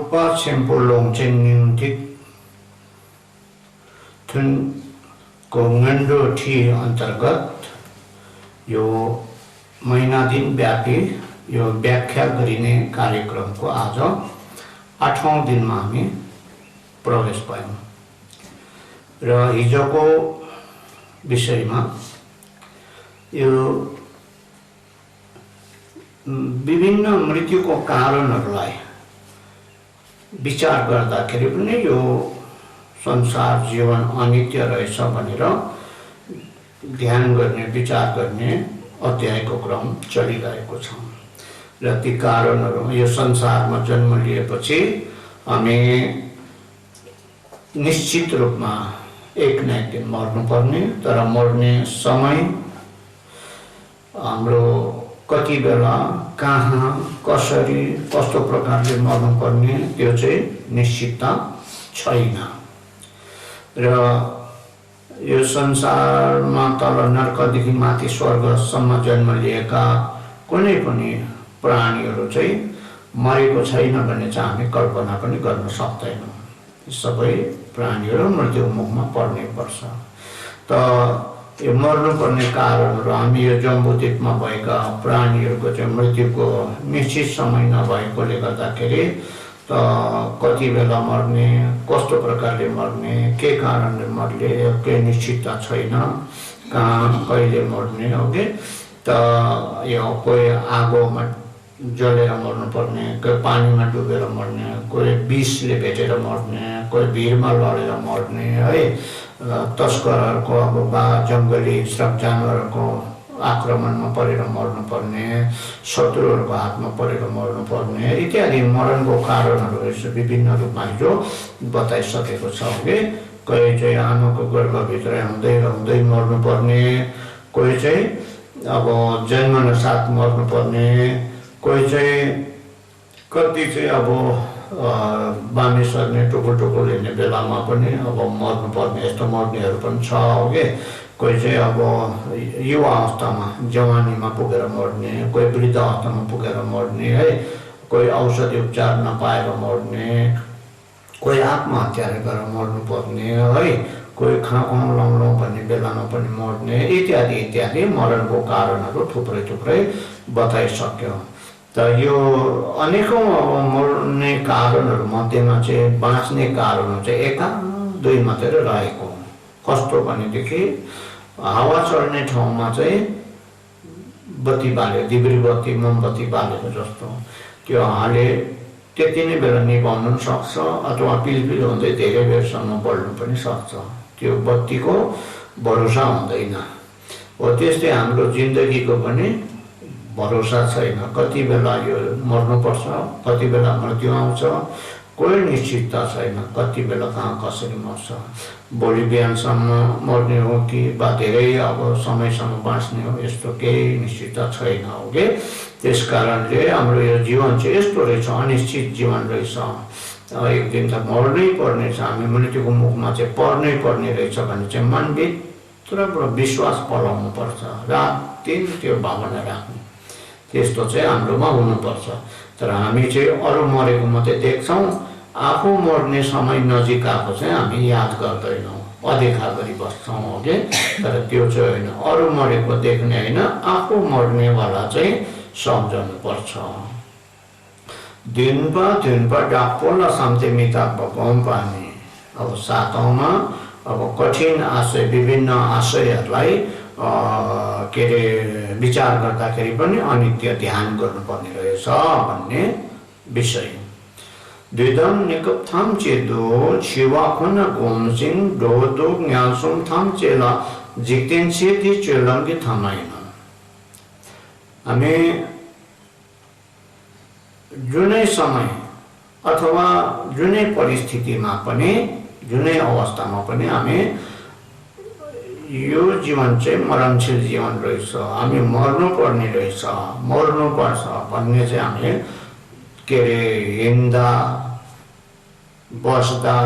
Lukpa Chempulong Chen Nim Tik Thun को ngando thi अंतर्गत यो महिना दिन व्यापी यो व्याख्या गरिने कार्यक्रमको आज 8औं दिनमा हामी प्रवेश भयौं र हिजोको विषयमा यो विभिन्न मृत्युको कारणहरूलाई विचार गर्दाखेरि पनि यो संसार जीवन अनित्य रहेछ भनेर ध्यान गर्ने विचार गर्ने अध्यायको क्रम चलिरहेको छ र ती कारणहरू यो संसारमा जन्म लिएपछि हामी निश्चित रूपमा एक न एक दिन मर्नुपर्ने तर मर्ने समय हाम्रो कति बेला कहाँ कसरी कस्तो प्रकारले मर्नुपर्ने त्यो चाहिँ निश्चितता छैन र यो संसारमा तल नरकदेखि माथि स्वर्गसम्म जन्म लिएका कुनै पनि प्राणीहरू चाहिँ मरेको छैन भन्ने चाहिँ हामी कल्पना पनि गर्न सक्दैनौँ। सबै प्राणीहरू मृत्यु मुखमा पर्नै पर्छ। त यो मर्नुपर्ने कारणहरू हामी यो जम्बूद्वीपमा भएका प्राणीहरूको चाहिँ मृत्युको निश्चित समय नभएकोले गर्दाखेरि त कति बेला मर्ने कस्तो प्रकारले मर्ने के कारणले मर्ने केही निश्चितता छैन कहाँ कहिले मर्ने हो कि त यो कोही आगोमा जलेर मर्नुपर्ने कोही पानीमा डुबेर मर्ने कोही विषले भेटेर मर्ने कोही भिरमा लडेर मर्ने है तस्करहरूको अब जङ्गली श्रम जानवरहरूको आक्रमणमा परेर मर्नुपर्ने शत्रुहरूको हातमा परेर मर्नुपर्ने इत्यादि मरणको कारणहरू विभिन्न रूपमा जो बताइसकेको छ कि कोही चाहिँ आमाको गर्भभित्र हुँदै हुँदै मर्नुपर्ने कोही चाहिँ अब जन्मनसाथ मर्नुपर्ने कोही चाहिँ कति चाहिँ अब बामे सर्ने टुकुर टुकुर हिँड्ने बेलामा पनि अब मर्नुपर्ने यस्तो मर्नेहरू पनि छ हो कि कोही चाहिँ अब युवा अवस्थामा जवानीमा पुगेर मर्ने कोही वृद्ध अवस्थामा पुगेर मर्ने है कोही औषधि उपचार नपाएर मर्ने कोही आत्महत्या गरेर मर्नुपर्ने है कोही खाउँ लाउँ भन्ने बेलामा पनि मर्ने इत्यादि इत्यादि मरणको कारणहरू थुप्रै थुप्रै बताइसक्यो। त यो अनेकौं मर्ने कारणहरू मध्येमा चाहिँ बाँच्ने कारणहरू चाहिँ एका दुई मात्रै रहेको कस्तो भनेदेखि हावा चढ्ने ठाउँमा चाहिँ बत्ती बाल्यो दिब्री बत्ती मोमबत्ती बालेको जस्तो त्यो हाले त्यति नै बेला निभाउनु पनि सक्छ अथवा पिलपिल हुँदै धेरै बेरसम्म बल्नु पनि सक्छ त्यो बत्तीको भरोसा हुँदैन हो। त्यस्तै हाम्रो जिन्दगीको पनि भरोसा छैन कति बेला यो मर्नुपर्छ कति बेला मृत्यु आउँछ कोही निश्चितता छैन कति बेला कहाँ कसरी मर्छ भोलि बिहानसम्म मर्ने हो कि बा धेरै अब समयसम्म बाँच्ने हो यस्तो केही निश्चितता छैन हो कि त्यस कारणले हाम्रो यो जीवन चाहिँ यस्तो रहेछ अनिश्चित जीवन रहेछ एक दिन त मर्नै पर्ने छ हामी मृत्युको मुखमा चाहिँ पर्नै पर्ने रहेछ भने चाहिँ मनभित्रबाट विश्वास पलाउनु पर्छ रात दिन त्यो भावना राख्नु त्यस्तो चाहिँ हाम्रोमा हुनुपर्छ। तर हामी चाहिँ अरू मरेको मात्रै देख्छौँ आफू मर्ने समय नजिक आएको चाहिँ हामी याद गर्दैनौँ अदेखा गरी बस्छौँ हो कि तर त्यो चाहिँ होइन अरू मरेको देख्ने होइन आफू मर्नेवाला चाहिँ सम्झनु पर्छ। दिनपा डापोला शान्ति मिता भगवान पानी अब 7औंमा अब कठिन आशय विभिन्न आशयहरूलाई के अरे विचार गर्दाखेरि पनि अनित्य ध्यान गर्नुपर्ने रहेछ भन्ने विषय। द्विदम निकपथाम चेदो छिवाखन गोमसिङ डोदो न्यासुम थाम चेला जिक्तेन सेती चेलङ्गी थामाइन हामी जुनै समय अथवा जुनै परिस्थितिमा पनि जुनै अवस्थामा पनि हामी यो जीवन चाहिँ मरणशील जीवन रहेछ हामी मर्नुपर्ने रहेछ मर्नुपर्छ भन्ने चाहिँ हामीले के अरे हिँड्दा बस्दा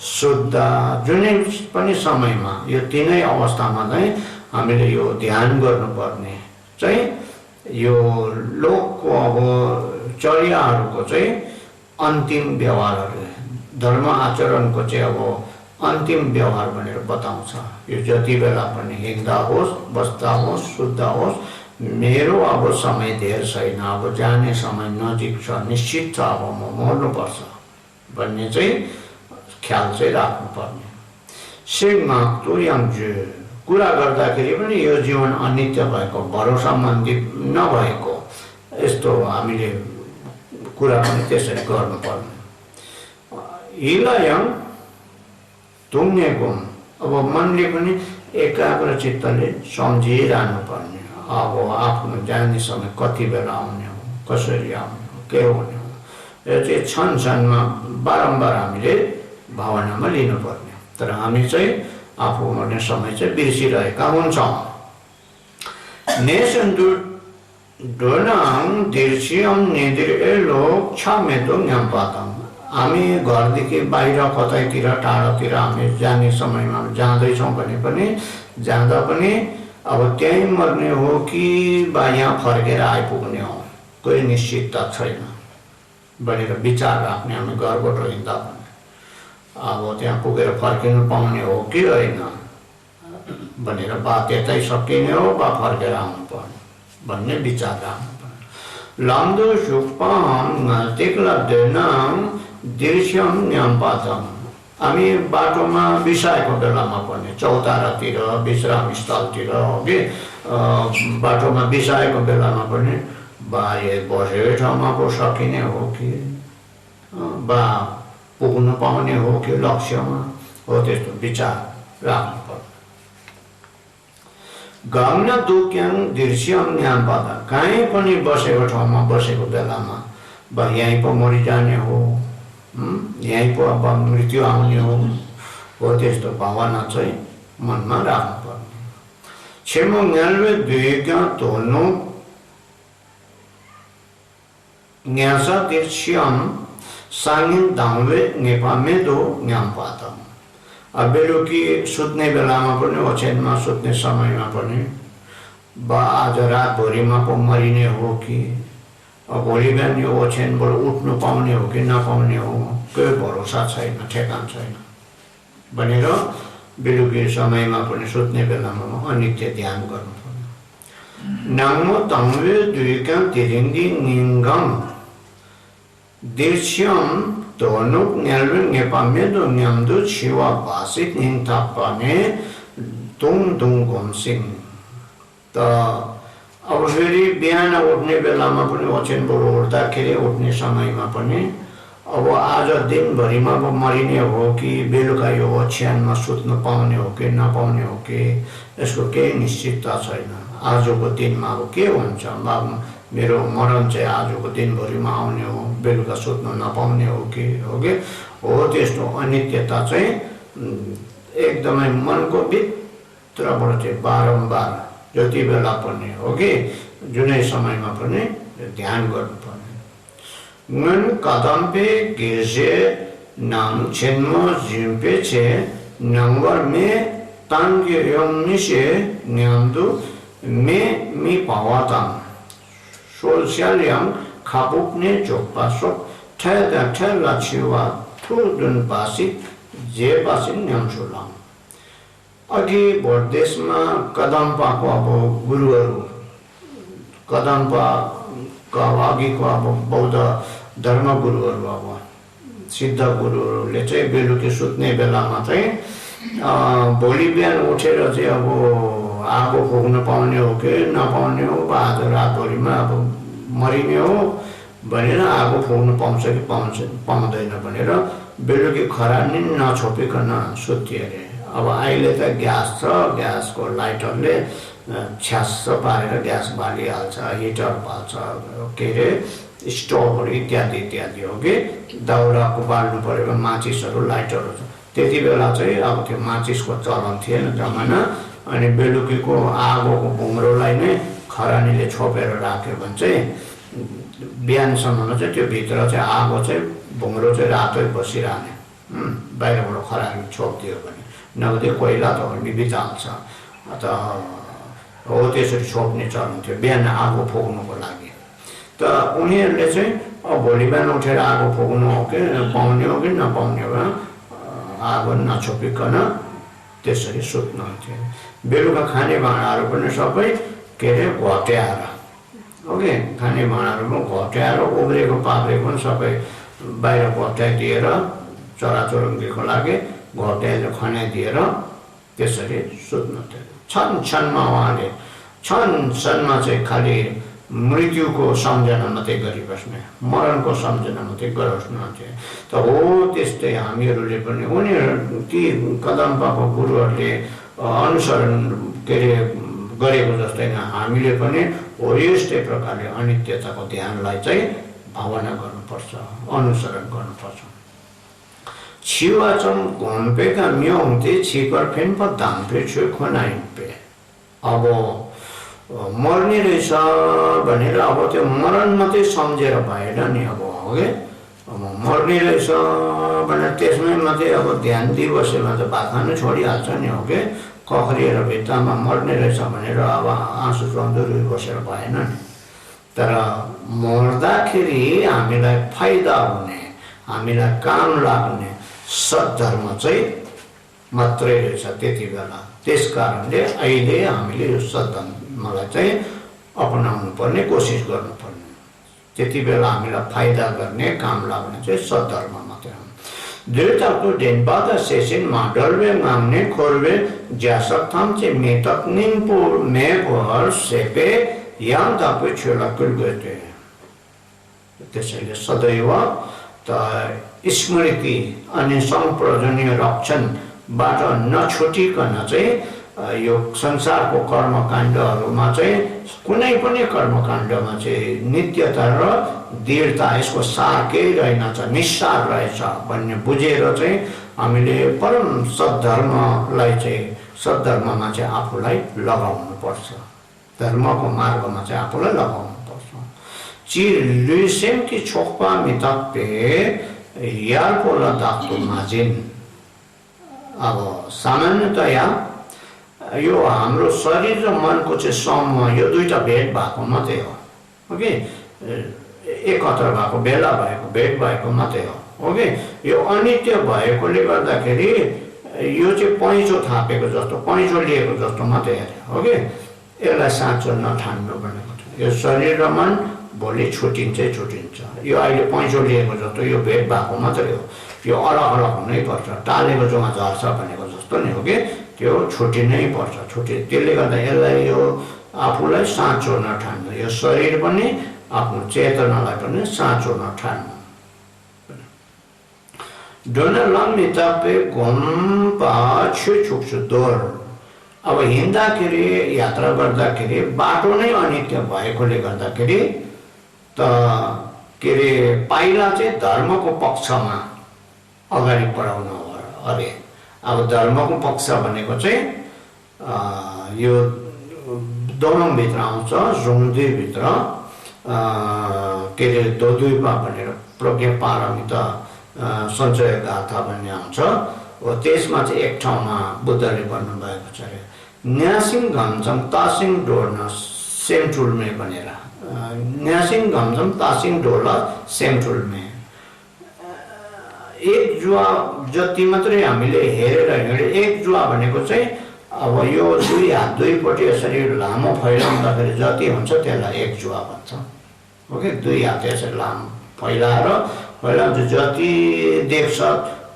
सुत्दा जुनै पनि समयमा यो तीनै अवस्थामा चाहिँ हामीले यो ध्यान गर्नुपर्ने चाहिँ यो लोकको अब चर्याहरूको चाहिँ अन्तिम व्यवहारहरू धर्म आचरणको चाहिँ अब अन्तिम व्यवहार भनेर बताउँछ। यो जति बेला पनि हिँड्दा होस् बस्दा होस् सुत्दा होस् मेरो अब समय धेर छैन, अब जाने समय नजिक छ, निश्चित छ, अब म मर्नुपर्छ भन्ने चाहिँ ख्याल चाहिँ राख्नुपर्ने। सिग्मा तुर्याङ्जु कुरा गर्दाखेरि पनि यो जीवन अनित्य भएको भरोसामन्दी नभएको यस्तो हामीले कुरा पनि त्यसरी गर्नुपर्ने। हिलायङ तुङ्गेको अब मनले पनि एकाग्र चित्तले सम्झिरहनु पर्ने। अब आफ्नो जाने समय कति बेला आउने हो, कसरी आउने हो, के हुने हो, यो चाहिँ क्षण क्षणमा बारम्बार हामीले भावनामा लिनुपर्ने। तर हामी चाहिँ आफू मर्ने समय चाहिँ बिर्सिरहेका हुन्छौँ। नेसन्तु डोनाङ दिर्सियम निदिर लोक छमेतो न्याम्पातम। हामी घरदेखि बाहिर कतैतिर टाढोतिर हामी जाने समयमा जाँदैछौँ भने पनि जाँदा पनि अब त्यहीँ मर्ने हो कि बा यहाँ फर्केर आइपुग्ने हो कोही निश्चितता छैन भनेर विचार राख्ने। हामी घरबाट हिँड्दा पनि अब त्यहाँ पुगेर फर्किनु पाउने हो कि होइन भनेर बा त्यतै सकिने हो बा फर्केर आउनु पर्ने भन्ने विचार राख्नुपर्ने। लाम्दो सुक्पाम तिक्लब्देनाम दृश्यम न्याम्पातम। हामी बाटोमा बिसाएको बेलामा पनि चौतारातिर विश्राम स्थलतिर अघि बाटोमा बिसाएको बेलामा पनि बा बसेको ठाउँमा पो सकिने हो कि बा पुग्नु पाउने हो कि लक्ष्यमा हो त्यस्तो विचार राख्नुपर्छ। गम्न दुक्याङ दृश्यम न्याम्पात। कहीँ पनि बसेको ठाउँमा बसेको बेलामा बा यहीँ पो मरिजाने हो, यहीँ पो अब मृत्यु आउने हो त्यस्तो भावना चाहिँ मनमा राख्नुपर्ने। छेमो न्यालवे दुईका तोल्नु न्यासा दृश्यम साङ्गिन दाउले नेपामे दो न्याम्पातम। अब बेलुकी सुत्ने बेलामा पनि ओछ्यानमा सुत्ने समयमा पनि बा आज रातभरिमा पो मरिने हो कि भोलि बिहान यो ओछ्यानबाट उठ्नु पाउने हो कि नपाउने हो कोही भरोसा छैन, ठेगान छैन भनेर बेलुकी समयमा पनि सुत्ने बेलामा अनित्य ध्यान गर्नुपर्ने। नाङ्मो तङ्वे दुईका तिरिङ्गी निङ्गम दृश्यम तोनुक न्यालवे नेपामेदो न्याम्दो छिवा भाषित निन्थाप्पाने तुङ तुङ घुमसिङ। त अब फेरि बिहान उठ्ने बेलामा पनि ओछ्यानबाट उठ्दाखेरि उठ्ने समयमा पनि अब आज दिनभरिमा अब मरिने हो कि बेलुका यो ओछ्यानमा सुत्नु पाउने हो कि नपाउने हो कि यसको केही निश्चितता छैन। आजको दिनमा अब के हुन्छ, मेरो मरण चाहिँ आजको दिनभरिमा आउने हो, बेलुका सुत्नु नपाउने हो कि हो त्यस्तो अनित्यता चाहिँ एकदमै मनको भित्रबाट चाहिँ बारम्बार जति बेला पनि हो कि जुनै समयमा पनि ध्यान गर्नुपर्ने। मन कदम्पे गेजे नाम छेन्मो जिम्पे छे नंगर में तांगे योनिशे न्यामदु में मी पावाताम सोल्स्यालियम खापुपने चोकपासोक ठेला छिवा थुदुन पासी जे पासी न्यामसुलाम। अघि भोटदेशमा कदम्पाको अब गुरुहरू कदम्पाका अघिको अब बौद्ध धर्मगुरुहरू अब सिद्ध गुरुहरूले चाहिँ बेलुकी सुत्ने बेलामा चाहिँ भोलि बिहान उठेर चाहिँ अब आगो फुक्न पाउने हो कि नपाउने हो, आज रातभरिमा अब मरिने हो भनेर आगो फुक्न पाउँछ कि पाउँदैन भनेर बेलुकी खरानी नछोपिकन सुत्थे अरे। अब अहिले त ग्यास छ, ग्यासको लाइटरले छ्यास्स पारेर ग्यास बालिहाल्छ, हिटर बाल्छ, के अरे स्टोभहरू इत्यादि इत्यादि हो कि दाउराको बाल्नु परेको माचिसहरू लाइटरहरू छ। त्यति बेला चाहिँ अब त्यो माचिसको चलन थिएन जमाना। अनि बेलुकीको आगोको भुङ्रोलाई नै खरानीले छोपेर राख्यो भने चाहिँ बिहानसम्ममा चाहिँ त्यो भित्र चाहिँ आगो चाहिँ भुङ्रो चाहिँ रातै बसिरहने, बाहिरबाट खरानी छोपिदियो भने। नभए कोइला त बिबिचाल्छ त हो त्यसरी छोप्ने चलन थियो बिहान आगो फुक्नुको लागि। त उनीहरूले चाहिँ अब भोलि बिहान उठेर आगो फुक्नु हो कि पाउने हो कि नपाउने हो, आगो नछोपिकन त्यसरी सुत्नुहुन्थ्यो। बेलुका खाने भाँडाहरू पनि सबै के अरे घट्याएर, ओके, खाने भाँडाहरू पनि घट्याएर, उब्रेको पाब्रेको पनि सबै बाहिर घट्याइदिएर चराचुरुङ्गीको लागि घट्याएर खनाइदिएर त्यसरी सुत्नुहुन्थ्यो। क्षणमा उहाँले क्षणमा चाहिँ खालि मृत्युको सम्झना मात्रै गरिबस्ने, मरणको सम्झना मात्रै गरिबस्नुहुन्थ्यो। त हो त्यस्तै हामीहरूले पनि उनीहरू ती कदम्बाको गुरुहरूले अनुसरण के अरे गरेको जस्तै नै हामीले पनि हो यस्तै प्रकारले अनित्यताको ध्यानलाई चाहिँ भावना गर्नुपर्छ, अनुसरण गर्नुपर्छ। छिवाचम घोम्पेका म्याउँथे छिकर फेन्प धाम्फे छु खोनाइम्पे। अब मर्ने रहेछ भनेर अब त्यो मरण मात्रै सम्झेर भएन नि, अब हो कि अब मर्ने रहेछ भनेर त्यसमै मात्रै अब ध्यान दिइबस्यो भने त भात खानु छोडिहाल्छ नि, हो कि कखरिएर भित्तामा मर्ने रहेछ भनेर अब आँसु चुहाउँदै रोइबसेर भएन नि। तर मर्दाखेरि हामीलाई फाइदा हुने, हामीलाई काम लाग्ने सद्धर्म चाहिँ मात्रै रहेछ त्यति बेला। त्यस कारणले अहिले हामीले यो सद्धर्मलाई चाहिँ अपनाउनु पर्ने, कोसिस गर्नुपर्ने। त्यति बेला हामीलाई फाइदा गर्ने, काम लाग्ने चाहिँ सद्धर्म मात्रै हो। दुईटाको डेनबादा सेसिन माडलवे माग्ने खोरवे ज्यासकथाम चाहिँ मेतक निम्पो मेघर सेपे याम दापे छेलाकुल गए। त्यसैले सदैव त स्मृति अनि सम्प्रजनीय रक्षणबाट नछुटिकन चाहिँ यो संसारको कर्मकाण्डहरूमा चाहिँ कुनै पनि कर्मकाण्डमा चाहिँ नित्यता र दृढता, यसको सार केही रहेनछ, निस्सार रहेछ भन्ने बुझेर चाहिँ हामीले परम सद्धर्मलाई चाहिँ सद्धर्ममा चाहिँ आफूलाई लगाउनुपर्छ, धर्मको मार्गमा चाहिँ आफूलाई लगाउनुपर्छ। चिर कि छोक्पा मितप्पे यारपोला दाक्तो माझिन। अब सामान्यतया यो हाम्रो शरीर र मनको चाहिँ समूह यो दुईटा भेट भएको मात्रै हो, ओके, एकत्र भएको बेला भएको भेट भएको मात्रै हो, ओके। यो अनित्य भएकोले गर्दाखेरि यो चाहिँ पैँचो थापेको जस्तो, पैँचो लिएको जस्तो मात्रै हेरे, ओके। यसलाई साँचो नठान्नु भनेको छ। यो शरीर र मन भोलि छुटिन्छ। यो अहिले पैँचो लिएको जस्तो यो भेट भएको मात्रै हो, यो अलग अलग हुनै पर्छ। टालेको जोमा झर्छ भनेको जस्तो नि हो कि त्यो छुटिनै पर्छ, त्यसले गर्दा यसलाई यो आफूलाई साँचो नठान्नु, यो शरीर पनि आफ्नो चेतनालाई पनि साँचो नठान्नु। डोना लम्बी तापे घुम्पा छुक्छु दोर। अब हिँड्दाखेरि यात्रा गर्दाखेरि बाटो नै अनित्य भएकोले गर्दाखेरि त के अरे पाइला चाहिँ धर्मको पक्षमा अगाडि बढाउनु अरे। अब धर्मको पक्ष भनेको चाहिँ यो दोलङभित्र आउँछ, जोङदेभित्र के अरे दोदुइपा भनेर प्रज्ञा पारमिता सञ्चय गाथा भन्ने आउँछ। हो त्यसमा चाहिँ एक ठाउँमा बुद्धले भन्नुभएको छ अरे, न्यासिङ घमझम तासिङ डोर्न सेमटुलमे भनेर। न्यासिङ घमझम तासिङ डोर्न सेमटुलमे। एक जुवा जति मात्रै हामीले हेरेर हिँडे, एक जुवा भनेको चाहिँ अब यो दुई हात दुईपट्टि यसरी लामो फैलाउँदाखेरि जति हुन्छ त्यसलाई एक जुवा भन्छ, ओके। दुई हात यसरी लामो फैलाएर जति देख्छ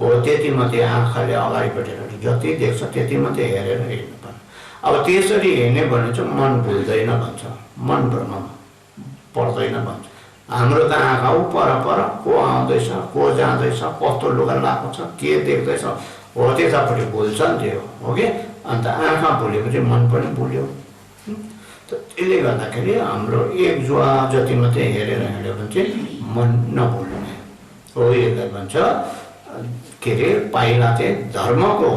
हो त्यति मात्रै आँखाले अगाडिपट्टि जति देख्छ त्यति मात्रै हेरेर हिँड्नुपर्ने। अब त्यसरी हिँड्ने भने चाहिँ मन भुल्दैन भन्छ, मन भ्रम पर्दैन भन्छ। हाम्रो त आँखा पर को आउँदैछ, को जाँदैछ, कस्तो लुगा लगाएको छ, के देख्दैछ हो त्यतापट्टि भुल्छ नि त्यो, हो कि। अन्त आँखा भुलेपछि मन पनि भुल्यो। त्यसले गर्दाखेरि हाम्रो एक जुवा जति मात्रै हेरेर हिँड्यो भने चाहिँ मन नभुल्ने हो। यसलाई भन्छ के अरे पाइला चाहिँ धर्मको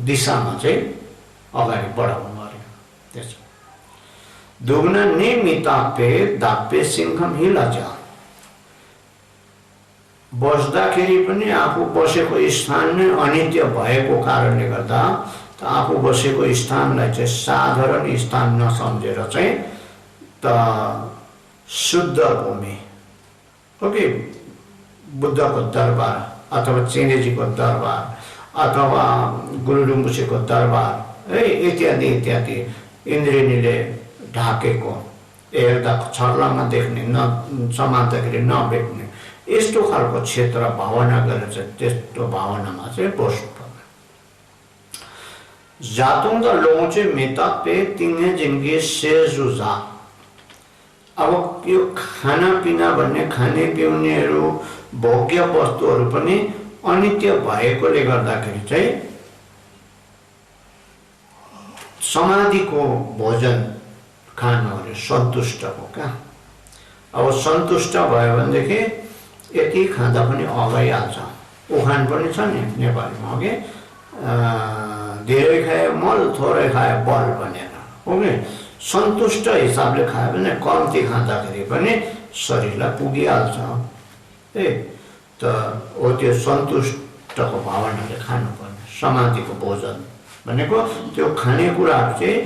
दिशामा चाहिँ अगाडि बढाउनु अरे। त्यसो दुग्ना निमितापे दापे सिंहम हिलाचा। बस्दाखेरि पनि आफू बसेको स्थान नै अनित्य भएको कारणले गर्दा आफू बसेको स्थानलाई चाहिँ साधारण स्थान नसम्झेर चाहिँ त शुद्ध भूमि ओके बुद्धको दरबार अथवा चेनेजीको दरबार अथवा गुरु रिम्पोछेको दरबार है इत्यादि इत्यादि इन्द्रेणीले ढाकेको हेर्दा छर्लङ्ग देख्ने समात्दाखेरि नभेट्ने यस्तो खालको क्षेत्र भावना गरेर चाहिँ त्यस्तो भावनामा चाहिँ बस्नुपर्छ। जातुङ द लोचे मेता पे तिङे जिङ्गे सेजुजा। अब यो खानापिना भन्ने खाने पिउनेहरू भोग्य वस्तुहरू पनि अनित्य भएकोले गर्दाखेरि चाहिँ समाधिको भोजन खानु अरे सन्तुष्टको क्या। अब सन्तुष्ट भयो भनेदेखि यति खाँदा पनि अगाइहाल्छ। उखान पनि छ नि नेपालीमा अघि धेरै खाए मल थोरै खाए बल भनेर हो नि। सन्तुष्ट हिसाबले खायो भने कम्ती खाँदाखेरि पनि शरीरलाई पुगिहाल्छ है। त हो त्यो सन्तुष्टको भावनाले खानुपर्ने। समाधिको भोजन भनेको त्यो खानेकुराहरू चाहिँ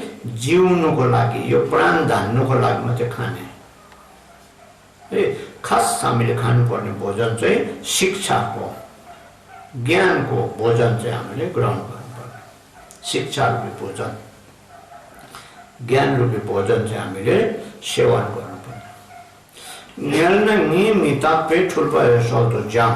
जिउनुको लागि यो प्राण धान्नुको लागि मात्रै खाने है। खास हामीले खानुपर्ने भोजन चाहिँ शिक्षाको ज्ञानको भोजन चाहिँ हामीले ग्रहण गर्नुपर्ने। शिक्षा रूपी भोजन ज्ञान रूपी भोजन चाहिँ हामीले सेवन गर्नुपर्ने। निर्णय नियमित पेट ठुल्पायो सक्दो जाम।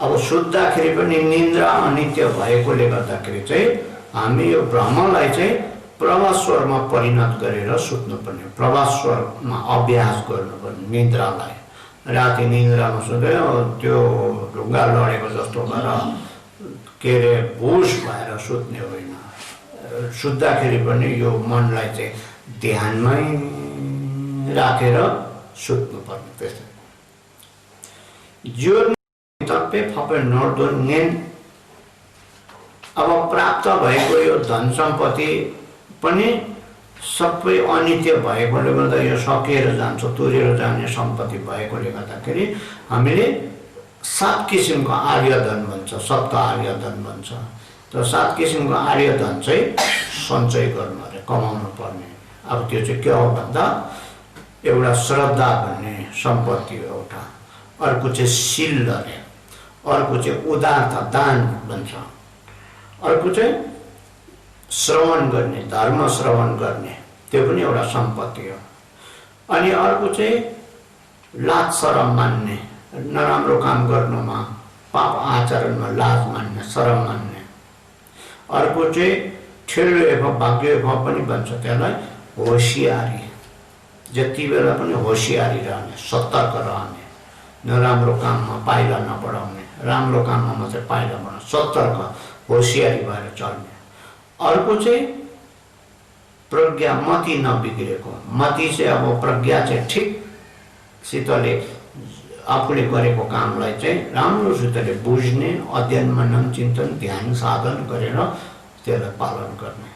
अब सुत्दाखेरि पनि निन्द्रा अनित्य भएकोले गर्दाखेरि चाहिँ हामी यो भ्रमलाई चाहिँ प्रवास्वरमा परिणत गरेर सुत्नुपर्ने। प्रवास्वरमा अभ्यास गर्नुपर्ने निन्द्रालाई। राति निन्द्रामा सुत्दै त्यो ढुङ्गा लडेको जस्तो भएर के अरे होस भएर सुत्ने होइन। सुत्दाखेरि पनि यो मनलाई चाहिँ ध्यानमै राखेर सुत्नुपर्ने। त्यस्तै जीवन तप्पे फपे नर्दो नेन। अब प्राप्त भएको यो धन सम्पत्ति पनि सबै अनित्य भएकोले गर्दा यो सकिएर जान्छ तुरेर जाने सम्पत्ति भएकोले गर्दाखेरि हामीले 7 किसिमको आर्य धन भन्छ। सप्त आर्य धन भन्छ। त 7 किसिमको आर्य धन चाहिँ सञ्चय गर्नु अरे कमाउनु पर्ने। अब त्यो चाहिँ के हो भन्दा एउटा श्रद्धा भन्ने सम्पत्ति एउटा, अर्को चाहिँ शील अरे, अर्को चाहिँ उदारता दान भन्छ, अर्को चाहिँ श्रवण गर्ने धर्म श्रवण गर्ने त्यो पनि एउटा सम्पत्ति हो। अनि अर्को चाहिँ लाज शरम मान्ने नराम्रो काम गर्नुमा पाप आचरणमा लाज मान्ने शरम मान्ने। अर्को चाहिँ ठेल्लो एवं भाग्य एवं पनि भन्छ त्यसलाई होसियारी। जति बेला पनि होसियारी रहने सतर्क रहने नराम्रो काममा पाइला नपडाउने राम्रो काममा मात्रै पाइला बनाउने सतर्क होसियारी भएर चल्ने। अर्को चाहिँ प्रज्ञा मति नबिग्रेको। मति चाहिँ अब प्रज्ञा चाहिँ ठिकसितले आफूले गरेको कामलाई चाहिँ राम्रोसितले बुझ्ने अध्ययन मनन चिन्तन ध्यान साधन गरेर त्यसलाई पालन गर्ने।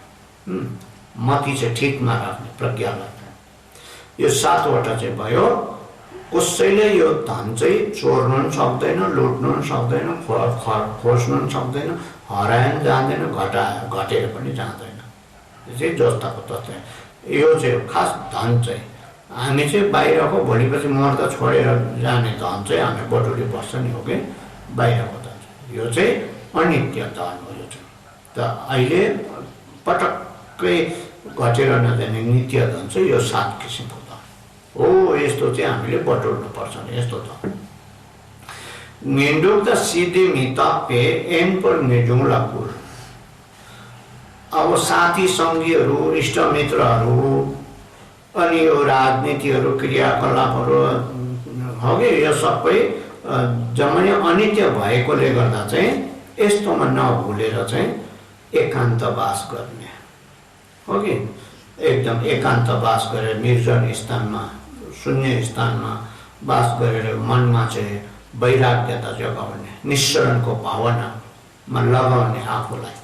मति चाहिँ ठिकमा राख्ने प्रज्ञालाई। यो 7वटा चाहिँ भयो। कसैले यो धन चाहिँ चोर्नु पनि सक्दैन लुट्नु पनि सक्दैन खोज्नु पनि सक्दैन हरायो पनि जाँदैन घटेर पनि जाँदैन। यो चाहिँ जस्ताको तस्तै। यो चाहिँ खास धन चाहिँ हामी चाहिँ बाहिरको भोलिपछि मर्दा छोडेर जाने धन चाहिँ हामी बटुली बस्छ नि हो कि बाहिरको धन। यो चाहिँ अनित्य धन हो। यो चाहिँ त अहिले पटक्कै घटेर नजाने नित्य धन चाहिँ यो 7 किसिमको धन हो। यस्तो चाहिँ हामीले बटुल्नु पर्छ नि यस्तो धन। निन्दुक त सिधे मिता पे एन पर निजुङला कुल। अब साथी सङ्गीहरू इष्टमित्रहरू अनि यो राजनीतिहरू क्रियाकलापहरू हो कि यो सबै जम्मै अनित्य भएकोले गर्दा चाहिँ यस्तोमा नभुलेर चाहिँ एकान्तवास गर्ने हो कि एकदम एकान्तवास गरेर निर्जन स्थानमा शून्य स्थानमा वास गरेर मनमा चाहिँ वैराग्यता जगाउने निश्चरणको भावनामा लगाउने आफूलाई।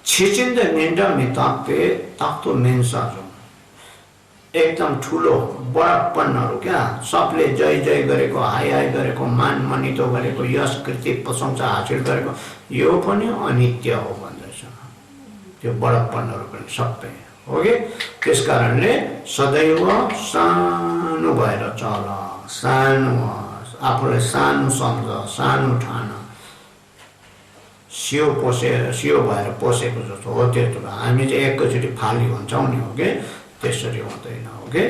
छिचिन्द निन्दा मितापे ताक्तो मेन्सा जो एकदम ठुलो बडप्पनहरू क्या सबले जय जय गरेको हाई हाई गरेको मान मनितो गरेको यश कृति प्रशंसा हासिल गरेको यो पनि अनित्य हो भन्दैछ। त्यो बडप्पनहरू पनि सबै ओके त्यस कारणले सदैव सानो भएर चल सानो आफूलाई सानो सम्झ सानो ठान सियो भएर पोसेको जस्तो हो त्यस्तो हामी चाहिँ एकैचोटि फाली हुन्छौँ नि हो कि त्यसरी हुँदैन हो कि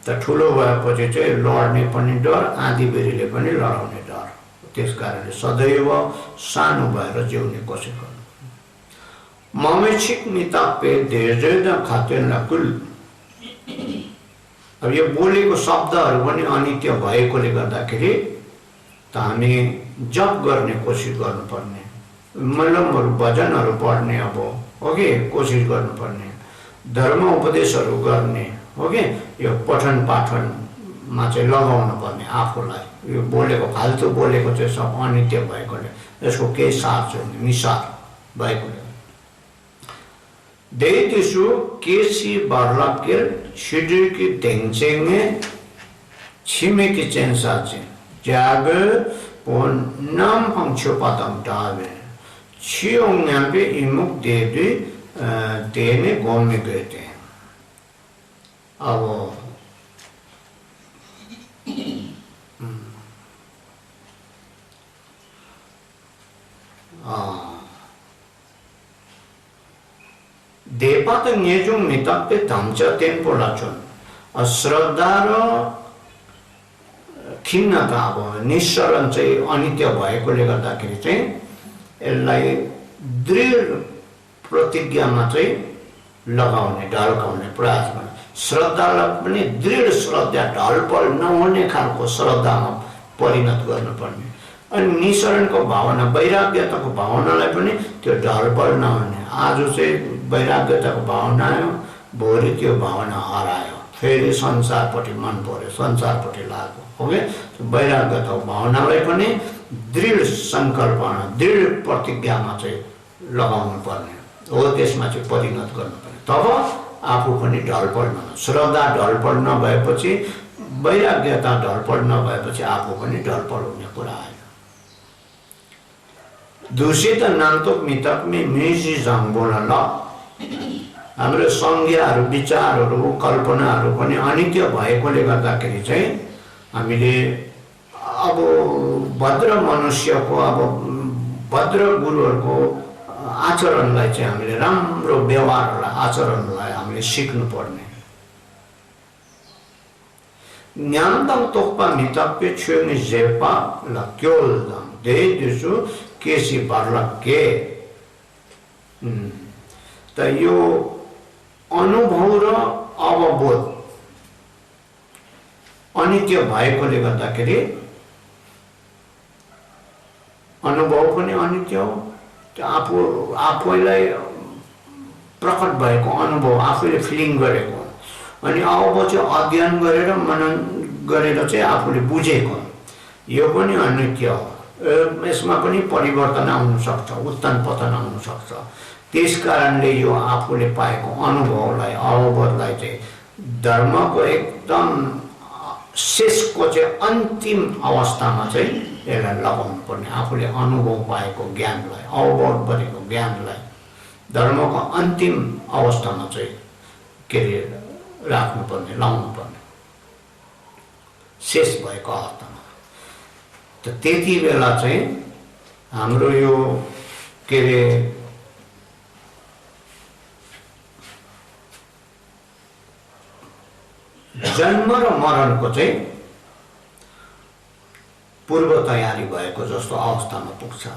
त ठुलो भएपछि चाहिँ लड्ने पनि डर आँधीबेहरीले पनि लडाउने डर त्यस कारणले सदैव सानो भएर जिउने कोसिस गर्नु ममेछिक नितापे धेरै खातेन कुल अब यो बोलेको शब्दहरू पनि अनित्य भएकोले गर्दाखेरि त हामी जप गर्ने कोसिस गर्नुपर्ने मलमहरू भजनहरू पढ्ने अब हो कि कोसिस गर्नुपर्ने धर्म उपदेशहरू गर्ने हो कि यो पठन पाठनमा चाहिँ लगाउनु पर्ने आफूलाई यो बोलेको फाल्तु बोलेको चाहिँ सब अनित्य भएकोले यसको केही सार छैन निसार भएकोले देशु केसी बर्लकेल शिडिरकी देङचेङे छिमेकी चेन्साचे ज्याग पोन नाम फंक्ष्यो पदम डावे छियोङ न्यापे इमुक देवी देने गोमे गए थे अब देपा त नेजुङ मिताप्पे धम्चा तेन्पो लाचुन श्रद्धा र खिन्नता अब निश्चरण चाहिँ अनित्य भएकोले गर्दाखेरि चाहिँ यसलाई दृढ प्रतिज्ञामा चाहिँ लगाउने ढल्काउने प्रयास गर्ने श्रद्धालाई पनि दृढ श्रद्धा ढलपल नहुने खालको श्रद्धामा परिणत गर्नुपर्ने अनि निशरणको भावना वैराग्यताको भावनालाई पनि त्यो ढलपल नहुने आज चाहिँ वैराग्यताको भावना आयो भोलि त्यो भावना हरायो फेरि संसारपट्टि मन पर्यो संसारपट्टि लाग्यो हो कि वैराग्यताको भावनालाई पनि दृढ सङ्कल्पना दृढ प्रतिज्ञामा चाहिँ लगाउनु पर्ने हो त्यसमा चाहिँ परिणत गर्नुपर्ने तब आफू पनि ढलपल नहुने श्रद्धा ढलपल नभएपछि वैराग्यता ढलपल नभएपछि आफू पनि ढलपल हुने कुरा आयो दूषित नान्तोक मितकमे मिजी जाङबोल ल हाम्रो संज्ञाहरू विचारहरू कल्पनाहरू पनि अनित्य भएकोले गर्दाखेरि चाहिँ हामीले अब भद्र मनुष्यको अब भद्र गुरुहरूको आचरणलाई चाहिँ हामीले राम्रो व्यवहारलाई आचरणलाई हामीले सिक्नु पर्ने न्यान्दम तोक्पा मितप्पे छुमी जेपा ल क्योलदम दे दिसु केसी बर्लके त यो अनुभव र अवबोध अनित्य भएकोले गर्दाखेरि अनुभव पनि अनित्य हो त्यो आफूलाई प्रकट भएको अनुभव आफूले फिलिङ गरेको अनि अब चाहिँ अध्ययन गरेर मनन गरेर चाहिँ आफूले बुझेको यो पनि अनित्य हो यसमा पनि परिवर्तन आउन सक्छ उत्थान पतन आउन सक्छ त्यस कारणले यो आफूले पाएको अनुभवलाई अवबोधलाई चाहिँ धर्मको एकदम शेषको चाहिँ अन्तिम अवस्थामा चाहिँ यसलाई लगाउनु पर्ने आफूले अनुभव पाएको ज्ञानलाई अवबोध गरेको ज्ञानलाई धर्मको अन्तिम अवस्थामा चाहिँ के अरे राख्नुपर्ने लाउनु पर्ने शेष भएको अवस्थामा त त्यति बेला चाहिँ हाम्रो यो के अरे जन्म र मरणको चाहिँ पूर्व तयारी भएको जस्तो अवस्थामा पुग्छ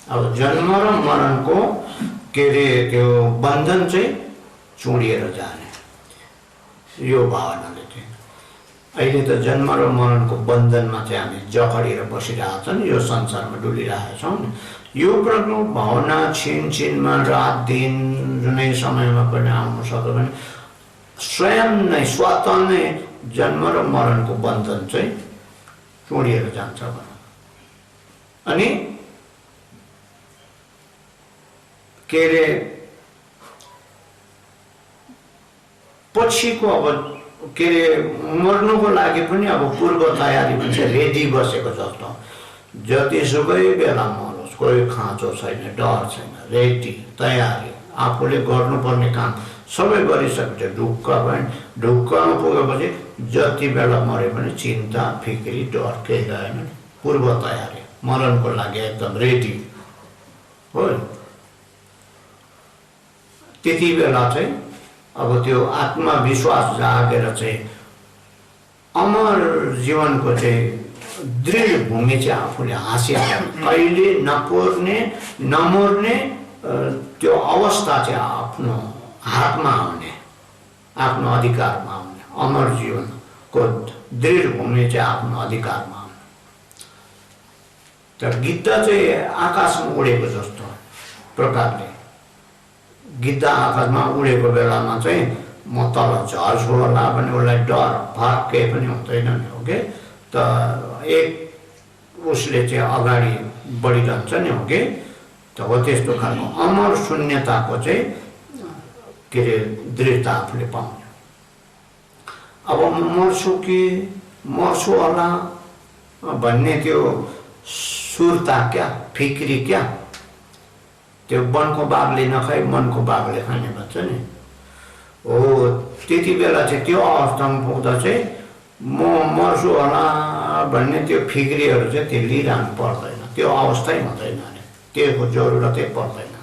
अब जन्म र मरणको के अरे त्यो बन्धन चाहिँ चुडिएर जाने यो भावनाले चाहिँ अहिले त जन्म र मरणको बन्धनमा चाहिँ हामी जकडिएर बसिरहेका छौँ यो संसारमा डुलिरहेका छौँ यो प्रकारको भावना छिनमा रात दिन जुनै समयमा पनि आउन सक्यो भने स्वयं नै स्वतः नै जन्म र मरणको बन्धन चाहिँ चुडिएर जान्छ अनि के अरे पछिको अब के अरे मर्नुको लागि पनि अब पूर्व तयारी भन्छ रेडी बसेको जस्तो जतिसुकै बेला मरोस् कोही खाँचो छैन, डर छैन, रेडी तयारी, आफूले गर्नुपर्ने काम सबै गरिसकेपछि ढुक्क भयो। ढुक्कमा पुगेपछि जति बेला मरे पनि चिन्ता फिक्री डर केही रहेन, पूर्व तयारी, मरणको लागि एकदम रेडी हो। त्यति बेला चाहिँ अब त्यो आत्मविश्वास जागेर चाहिँ अमर जीवनको चाहिँ दृढ भूमि चाहिँ आफूले हासिल गर्ने, कहिले नमर्ने त्यो अवस्था चाहिँ आफ्नो हातमा आउने, आफ्नो अधिकारमा आउने, अमर जीवनको दृढ भूमि चाहिँ आफ्नो अधिकारमा आउने। त गिद्ध चाहिँ आकाशमा उडेको जस्तो प्रकारले, गिद्ध आकाशमा उडेको बेलामा चाहिँ म तल झर्छु होला भने उसलाई डर भाग केही पनि हुँदैन नि हो कि। त एक उसले चाहिँ अगाडि बढिरहन्छ नि हो कि। त हो त्यस्तो खालको अमर शून्यताको चाहिँ के अरे दृढता आफूले पाउने। अब म मर्छु होला भन्ने त्यो सुर्ता क्या, फिक्री क्या, त्यो वनको बाघले नखाइ मनको बाघले खाने भन्छ नि हो। त्यति बेला चाहिँ त्यो अवस्थामा पुग्दा चाहिँ म मर्छु होला भन्ने त्यो फिक्रीहरू चाहिँ त्यो लिइरहनु पर्दैन, त्यो अवस्थै हुँदैन अरे, त्यसको जरुरतै पर्दैन।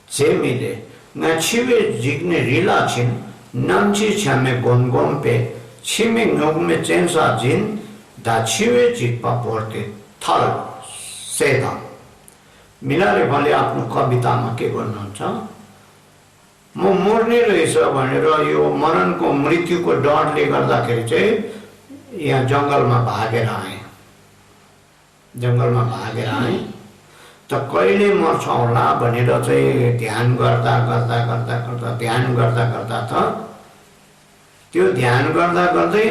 जेमिले छिवे जिग्ने रिला छिन् नाम्ची छ्यामे गोनगोम पे छिमे ङोगमे चेन्सा जिन दा छिवे जिग्पा पोर्ते थल सेदा। मिलाले भने आफ्नो कवितामा के गर्नुहुन्छ, म मर्ने रहेछ भनेर यो मरणको मृत्युको डरले गर्दाखेरि चाहिँ यहाँ जङ्गलमा भागेर आएँ। त कहिले मर्छ होला भनेर चाहिँ ध्यान गर्दा त त्यो ध्यान गर्दै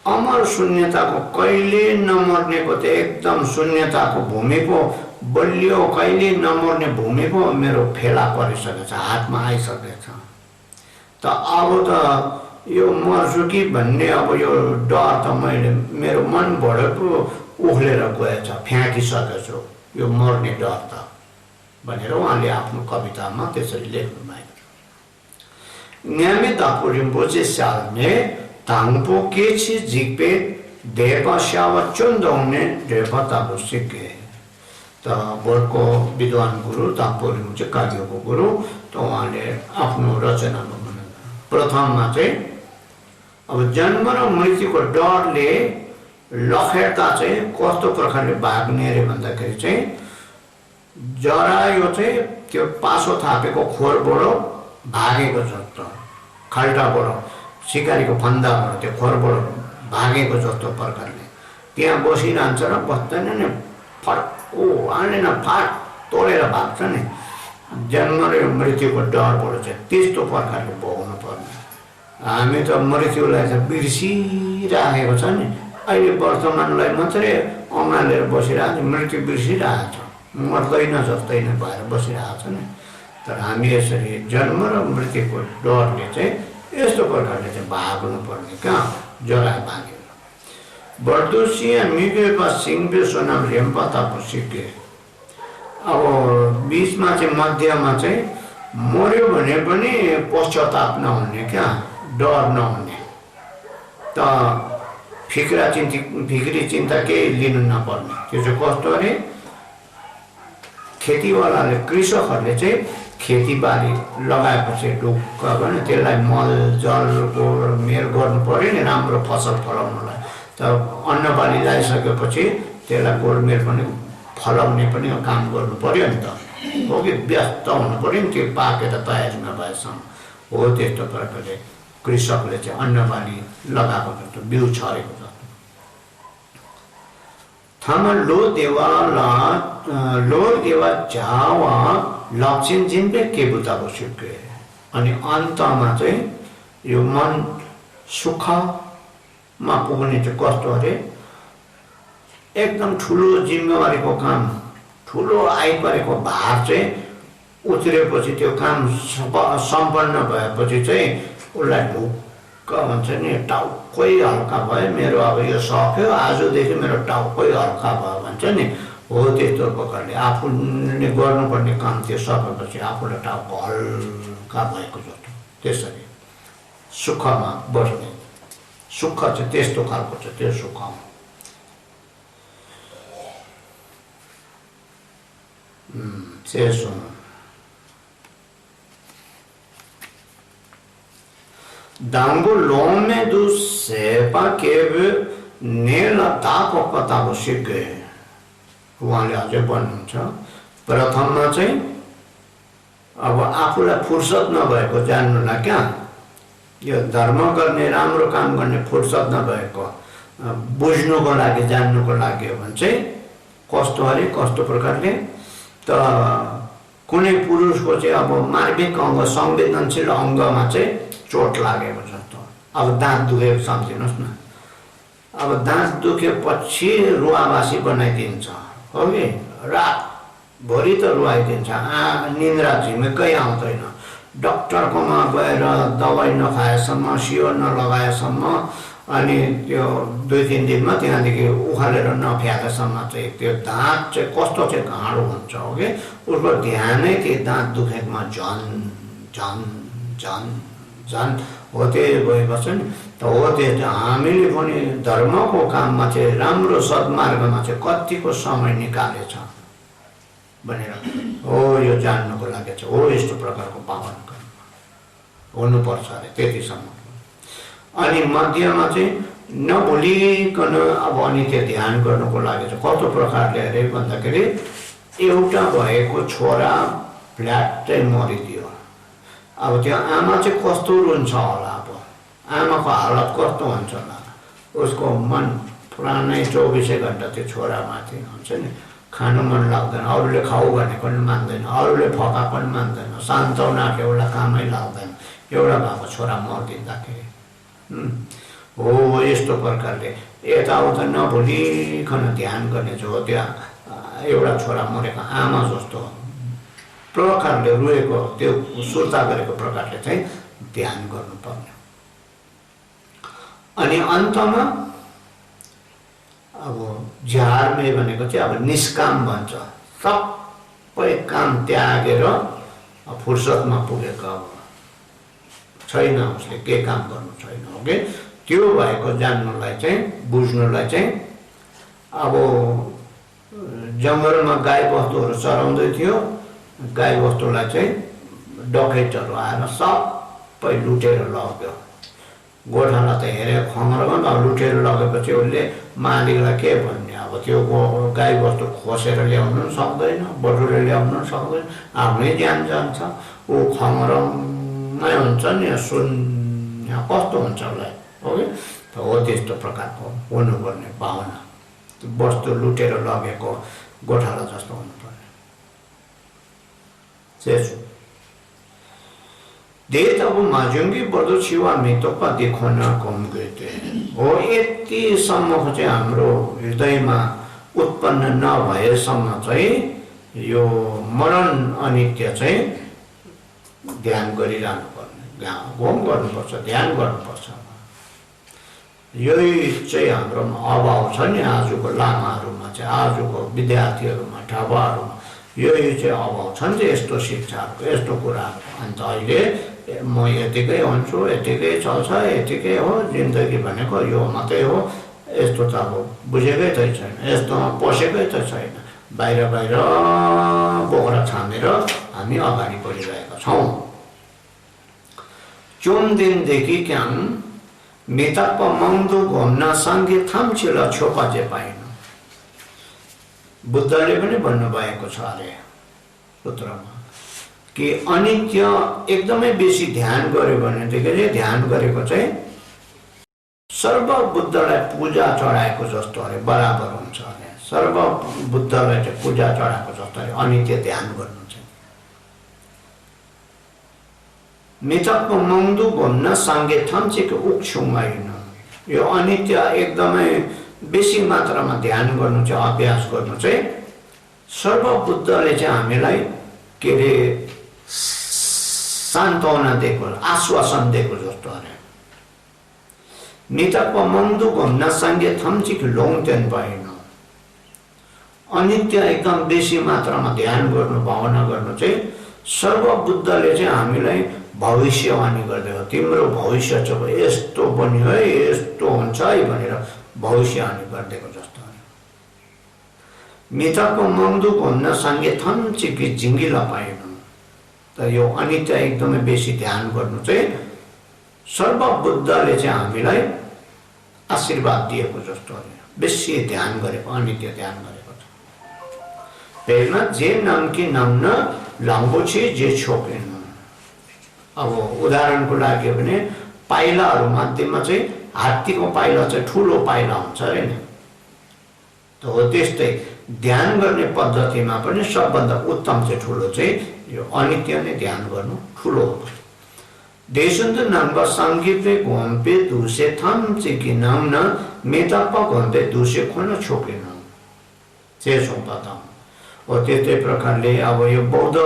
अमर शून्यताको कहिले नमर्नेको चाहिँ एकदम शून्यताको भूमि पो बलियो, कहिले नमर्ने भूमि पो मेरो फेला परिसकेको छ, हातमा आइसकेको छ। त अब त यो मर्छु कि भन्ने अब यो डर त मैले मेरो मनबाट पो उख्लेर गएछ, फ्याँकिसकेको छु यो मर्ने डर त भनेर उहाँले आफ्नो कवितामा त्यसरी लेख्नु भएको छ। न्यामे तापो रिम्पोचे स्याल्ने धाङपो केछि जिग्पे देपा स्यावा चोन्दौने देपा तापो सिके। त बोर्डको विद्वान गुरु तापो रिम्पोचे काव्यको गुरु, त उहाँले आफ्नो रचनामा भन्नु प्रथममा चाहिँ अब जन्म र मृत्युको डरले लखेट्दा चाहिँ कस्तो प्रकारले भाग्ने अरे भन्दाखेरि चाहिँ जरायो चाहिँ त्यो पासो थापेको खोरबाट भागेको जस्तो, खाल्टाबाट सिकारीको फन्दाबाट त्यो खोरबाट भागेको जस्तो प्रकारले त्यहाँ बसिरहन्छ र बस्दैन नि, फर्को हानेन फाट तोडेर भाग्छ नि। जन्म र मृत्युको डरबाट चाहिँ त्यस्तो प्रकारले भोग्नु पर्ने। हामी त मृत्युलाई चाहिँ बिर्सिराखेको छ नि, अहिले वर्तमानलाई मात्रै अँगालेर बसिरहेको छ, मृत्यु बिर्सिरहेको छ, मर्दैन जस्तै नै भएर बसिरहेको छ नि। तर हामी यसरी जन्म र मृत्युको डरले चाहिँ यस्तो प्रकारले चाहिँ भाग्नु पर्ने, कहाँ जरा भागेर। बर्दुसिया मिगेपा सिङबे सोनाम रेम्पा तापो सिके। अब बिचमा चाहिँ मध्यमा चाहिँ मर्यो भने पनि पश्चाताप नहुने, क्या डर नहुने, त फिक्री चिन्ता केही लिनु नपर्ने। त्यो चाहिँ कस्तो अरे, खेतीवालाले कृषकहरूले चाहिँ खेतीबारी लगाएपछि ढुक्क भने त्यसलाई मल जलको मेल गर्नु पर्यो नि राम्रो फसल फलाउनलाई। त अन्न बाली लगाइसकेपछि त्यसलाई गोडमेल पनि फलाउने पनि काम गर्नु पर्यो नि त, हो कि व्यस्त हुनु पर्यो नि त्यो पाकेर तयारी नभएसम्म। हो त्यस्तो प्रकारले कृषकले चाहिँ अन्न बाली लगाएको जस्तो, बिउ छरेको जस्तो। थामा लो देवा जावा लक्षण जिनले के बुझाएको सिके। अनि अन्तमा चाहिँ यो मन सुखमा पुग्ने चाहिँ कस्तो अरे, एकदम ठुलो जिम्मेवारीको काम, ठुलो आइपरेको भार चाहिँ उत्रेपछि त्यो काम सम्पन्न भएपछि चाहिँ उसलाई ढुक्क भन्छ नि टाउकै हल्का भयो मेरो, अब यो सक्यो आजदेखि मेरो टाउकै हल्का भयो भन्छ नि, हो त्यस्तो प्रकारले आफूले गर्नुपर्ने काम त्यो सकेपछि आफूलाई टाउको हल्का भएको जस्तो, त्यसरी सुखमा बस्ने। सुख चाहिँ त्यस्तो खालको छ, त्यो सुख त्यसो। Dangu lome du sepa kebe nela tapo kataको सिके उहाँले अझै भन्नुहुन्छ। प्रथममा चाहिँ अब आफूलाई फुर्सद नभएको जान्नुलाई क्या, यो धर्म गर्ने राम्रो काम गर्ने फुर्सद नभएको बुझ्नुको लागि जान्नुको लागि हो भने चाहिँ कस्तो अरे कस्तो प्रकारले त कुनै पुरुषको चाहिँ अब मार्मिक अङ्ग संवेदनशील अङ्गमा चाहिँ चोट लागेको जस्तो, अब दाँत दुखेको सम्झिनुहोस् न, अब दाँत दुखेपछि रुवावासी बनाइदिन्छ हो कि, रातभरि त रुवाइदिन्छ, निन्द्रा झिमेकै आउँदैन, डक्टरकोमा गएर दबाई नखाएसम्म सियो नलगाएसम्म अनि त्यो 2-3 दिनमा त्यहाँदेखि उखालेर नफ्याँकेसम्म चाहिँ त्यो दाँत चाहिँ कस्तो चाहिँ गाँडो हुन्छ हो कि, उसको ध्यानै त्यो दाँत दुखेकोमा झन् झन् झन् झन् हो त्यही गएपछि नि त हो त्यो चाहिँ हामीले पनि धर्मको काममा चाहिँ राम्रो सद्मार्गमा चाहिँ कतिको समय निकालेछ भनेर हो यो जान्नुको लागि चाहिँ हो यस्तो प्रकारको पावन कर्म हुनुपर्छ अरे त्यतिसम्म। अनि मध्यमा चाहिँ नभुलिकन अब अनि त्यो ध्यान गर्नुको लागि चाहिँ कस्तो प्रकारले अरे भन्दाखेरि एउटा भएको छोरा फ्ल्याटै मरिदियो, अब त्यो आमा चाहिँ कस्तो रुन्छ होला, अब आमाको हालत कस्तो हुन्छ होला, उसको मन पुरानै 24 घन्टा त्यो छोरामाथि हुन्छ नि, खानु मन लाग्दैन, अरूले खाऊ भने पनि मान्दैन, अरूले फका पनि मान्दैन, सान्तवनाको एउटा कामै लाग्दैन एउटा भएको छोरा मरिदिँदाखेरि। हो यस्तो प्रकारले यताउता नभुलिकन ध्यान गर्ने जो त्यहाँ एउटा छोरा मरेको आमा जस्तो प्रकारले रोएको त्यो सुर्ता गरेको प्रकारले चाहिँ ध्यान गर्नुपर्ने। अनि अन्तमा अब झार्ने भनेको चाहिँ अब निष्काम भन्छ, सबै काम त्यागेर फुर्सदमा पुगेको अब छैन, उसले के काम गर्नु छैन हो कि, त्यो भएको जान्नुलाई चाहिँ बुझ्नुलाई चाहिँ अब जङ्गलमा गाई बस्तुहरू चराउँदै थियो, गाई बस्तुलाई चाहिँ डकैतहरू आएर सबै लुटेर लग्यो, गोठाला त हेरेर खङ्ग्रमा त लुटेर लगेपछि उसले मालिकलाई के भन्ने, अब त्यो गाई बस्तु खोसेर ल्याउनु पनि सक्दैन, बटुलेर ल्याउनु पनि सक्दैन, आफ्नै ज्यान जान्छ, ऊ खङ्ग्रमै हुन्छ नि, शून्य कस्तो हुन्छ उसलाई हो कि, हो त्यस्तो प्रकारको हुनुपर्ने भावना, वस्तु लुटेर लगेको गोठाला जस्तो हुनुपर्ने। त्यसो देत अब माजुङ्गी बढ्दो छिवा मितोपा देखाउन कम गए हो, यतिसम्मको चाहिँ हाम्रो हृदयमा उत्पन्न नभएसम्म चाहिँ यो मरण अनित्य चाहिँ ध्यान गरिरहनु पर्ने, होम गर्नुपर्छ, ध्यान गर्नुपर्छ। यही चाहिँ हाम्रो अभाव छ नि आजको लामाहरूमा चाहिँ, आजको विद्यार्थीहरूमा ठाउँहरूमा यही चाहिँ अभाव छ नि त यस्तो शिक्षाहरूको यस्तो कुराहरूको। अन्त अहिले म यतिकै हुन्छु, यतिकै चल्छ, यतिकै हो जिन्दगी भनेको यो मात्रै हो, यस्तो त अब बुझेकै त छैन, यस्तोमा पसेकै त छैन, बाहिर बाहिर बोक्रा छामेर हामी अगाडि बढिरहेका छौँ। चुन दिनदेखि क्याङ मिताप मङ्दु घुम्न साङ्गे थाम्छिल छोपा जे पाइन, बुद्धले पनि भन्नुभएको छ अरे सूत्रमा कि अनित्य एकदमै बेसी ध्यान गर्यो भनेदेखि ध्यान गरेको चाहिँ सर्व बुद्धलाई पूजा चढाएको जस्तो अरे बराबर हुन्छ अरे, सर्व बुद्धलाई चाहिँ पूजा चढाएको जस्तो अरे अनित्य ध्यान गर्नु चाहिँ। मितको मङ्दु घुम्न साङ्गे थाम्चेको उक्छुङ्गाइन, यो अनित्य एकदमै बेसी मात्रामा ध्यान गर्नु चाहिँ अभ्यास गर्नु चाहिँ सर्व बुद्धले चाहिँ हामीलाई के अरे सान्त्वना दिएको, आश्वासन दिएको जस्तो अरे। मिताको मङ्दु घुम्न सँगै थम्चिक लोङतेन भएन। अनित्य एकदम बेसी मात्रामा ध्यान गर्नु भावना गर्नु चाहिँ सर्वबुद्धले चाहिँ हामीलाई भविष्यवाणी गर्दै हो। तिम्रो भविष्य चाहिँ यस्तो बन्यो है, यस्तो हुन्छ है भनेर भविष्यवाणी गरिदिएको जस्तो। मिताको मङ्दु घुम्न सँगै थम्चिक झिङ्गिला पाएन। त यो अनित्य एकदमै बेसी ध्यान गर्नु चाहिँ सर्वबुद्धले चाहिँ हामीलाई आशीर्वाद दिएको जस्तो हो। बेसी ध्यान गरेको, अनित्य ध्यान गरेको छ। पेरमा जे नामकी नाम्न लाम्बोछि जे छोपेन। अब उदाहरणको लागि भने पाइलाहरू मध्येमा चाहिँ हात्तीको पाइला चाहिँ ठुलो पाइला हुन्छ अरे नि। त हो त्यस्तै ध्यान गर्ने पद्धतिमा पनि सबभन्दा उत्तम चाहिँ ठुलो चाहिँ यो अनित्य नै ध्यान गर्नु ठुलो हो। देशुन्द नम्बर सङ्गीतले घोम्पे धुसे थम्चिकी नाम्न मेताप्पा घोम्पे धुसे खोन छोपेन चेसो पता हो। त्यस्तै प्रकारले अब यो बौद्ध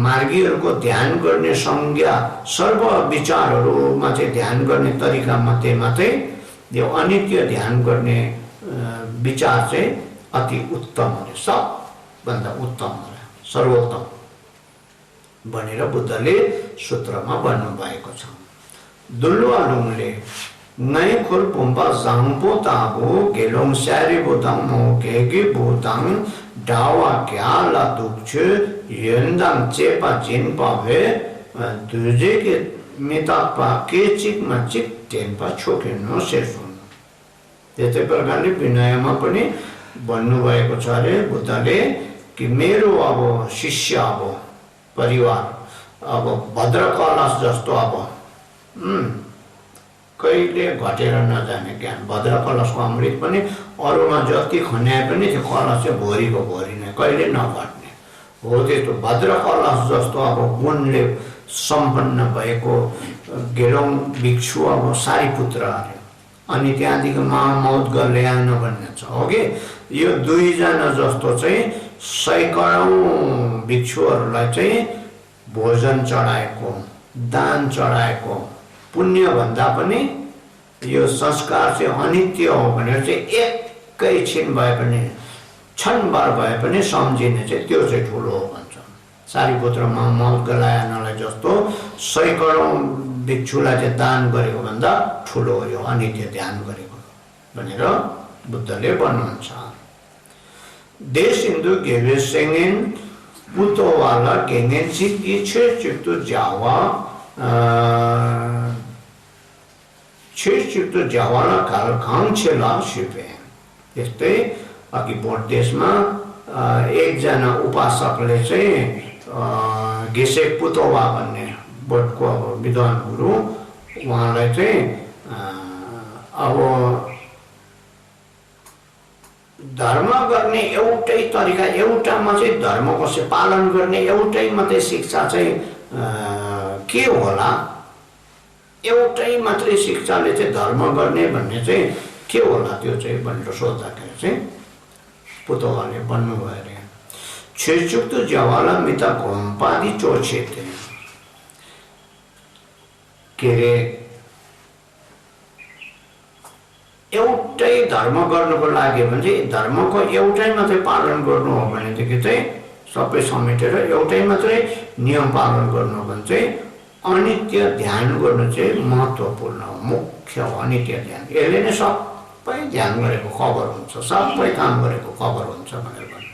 मार्गीहरूको ध्यान गर्ने संज्ञा सर्व विचारहरूमा चाहिँ ध्यान गर्ने तरिका मध्येमा चाहिँ यो अनित्य ध्यान गर्ने विचार चाहिँ अति उत्तम हो, सबभन्दा उत्तम हो, सर्वोत्तम भनेर बुद्धले सूत्रमा भन्नुभएको छ। दुल्वालुङले नै खोल पुम्पा जाङपो ताबो गेलोङ स्यारे बोताङ मो गेगे बोताङ डावा क्याला दुख्छ यन्दाङ चेपा जिनपा भे दुजे के मितापा के चिकमा चिक टेनपा छोकेन सेर्फुन। त्यस्तै प्रकारले विनयमा पनि भन्नुभएको छ अरे बुद्धले कि मेरो अब शिष्य अब परिवार अब भद्र कलश जस्तो अब कहिले घटेर नजाने ज्ञान। भद्र कलशको अमृत पनि अरूमा जति खन्याए पनि त्यो कलश चाहिँ भोरीको भोरी नै कहिले नघट्ने हो। त्यस्तो भद्र कलश जस्तो अब गुणले सम्पन्न भएको गेलोङ भिक्षु अब सारीपुत्र अरे। अनि त्यहाँदेखि महामौत गर्दै आउन भन्ने छ हो कि यो दुईजना जस्तो चाहिँ सैकडौँ भिक्षुहरूलाई चाहिँ भोजन चढाएको, दान चढाएको पुण्य भन्दा पनि यो संस्कार चाहिँ अनित्य हो भनेर चाहिँ एकैछिन भए पनि क्षणभर भए पनि सम्झिने चाहिँ त्यो चाहिँ ठुलो हो भन्छ। सारीपुत्र महामौत गलायनलाई जस्तो सैकडौँ भिक्षुलाई चाहिँ दान गरेको भन्दा ठुलो हो यो अनित्य ध्यान गरेको भनेर बुद्धले भन्नुहुन्छ। देश हिन्दू गेवे सेङेन पुतोवाला गेङेन सिद्धि छे चित्तु जावा जावाला काल खाङ छेला शिपे। त्यस्तै अघि बोट देशमा एकजना उपासकले चाहिँ गेसे पुतोवा भन्ने बोटको अब विद्वान गुरु उहाँलाई चाहिँ अब धर्म गर्ने एउटै तरिका, एउटामा चाहिँ धर्मको चाहिँ पालन गर्ने एउटै मात्रै शिक्षा चाहिँ के होला, एउटै मात्रै शिक्षाले चाहिँ धर्म गर्ने भन्ने चाहिँ के होला त्यो चाहिँ भनेर सोच्दाखेरि चाहिँ पुतोवाले भन्नुभयो अरे छेचुक्त जवाला मिता घोम्पादी चोछेते के अरे एउटै धर्म गर्नुको लागि भने चाहिँ धर्मको एउटै मात्रै पालन गर्नु हो भनेदेखि चाहिँ सबै समेटेर एउटै मात्रै नियम पालन गर्नु हो भने चाहिँ अनित्य ध्यान गर्नु चाहिँ महत्त्वपूर्ण हो, मुख्य हो अनित्य ध्यान। यसले नै सबै ध्यान गरेको खबर हुन्छ, सबै काम गरेको खबर हुन्छ भनेर भन्नु।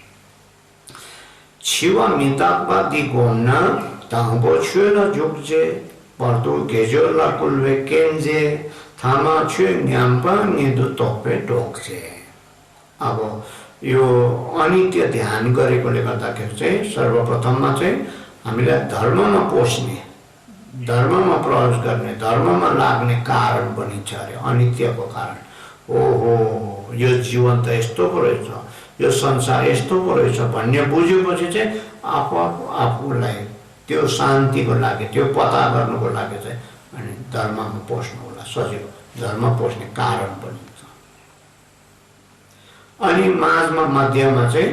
छिवा मिताक्पा दिगोम्न ताङ्बो छुएन जुग्जे पर्दो गेजोला कुल्वे केन्जे थामा छु न्याम्पा निदु तोपे टोक्छे। अब यो अनित्य ध्यान गरेकोले गर्दाखेरि चाहिँ सर्वप्रथममा चाहिँ हामीलाई धर्ममा पोस्ने, धर्ममा प्रवेश गर्ने, धर्ममा लाग्ने कारण बनिन्छ अरे अनित्यको कारण। ओहो यो जीवन त यस्तो पो रहेछ, यो संसार यस्तो पो रहेछ भन्ने बुझेपछि चाहिँ आफूलाई त्यो शान्तिको लागि, त्यो पता गर्नुको लागि चाहिँ अनि धर्ममा पोस्नु होला सजिलो, धर्म पोस्ने कारण बनिन्छ। अनि माझमा मध्यमा चाहिँ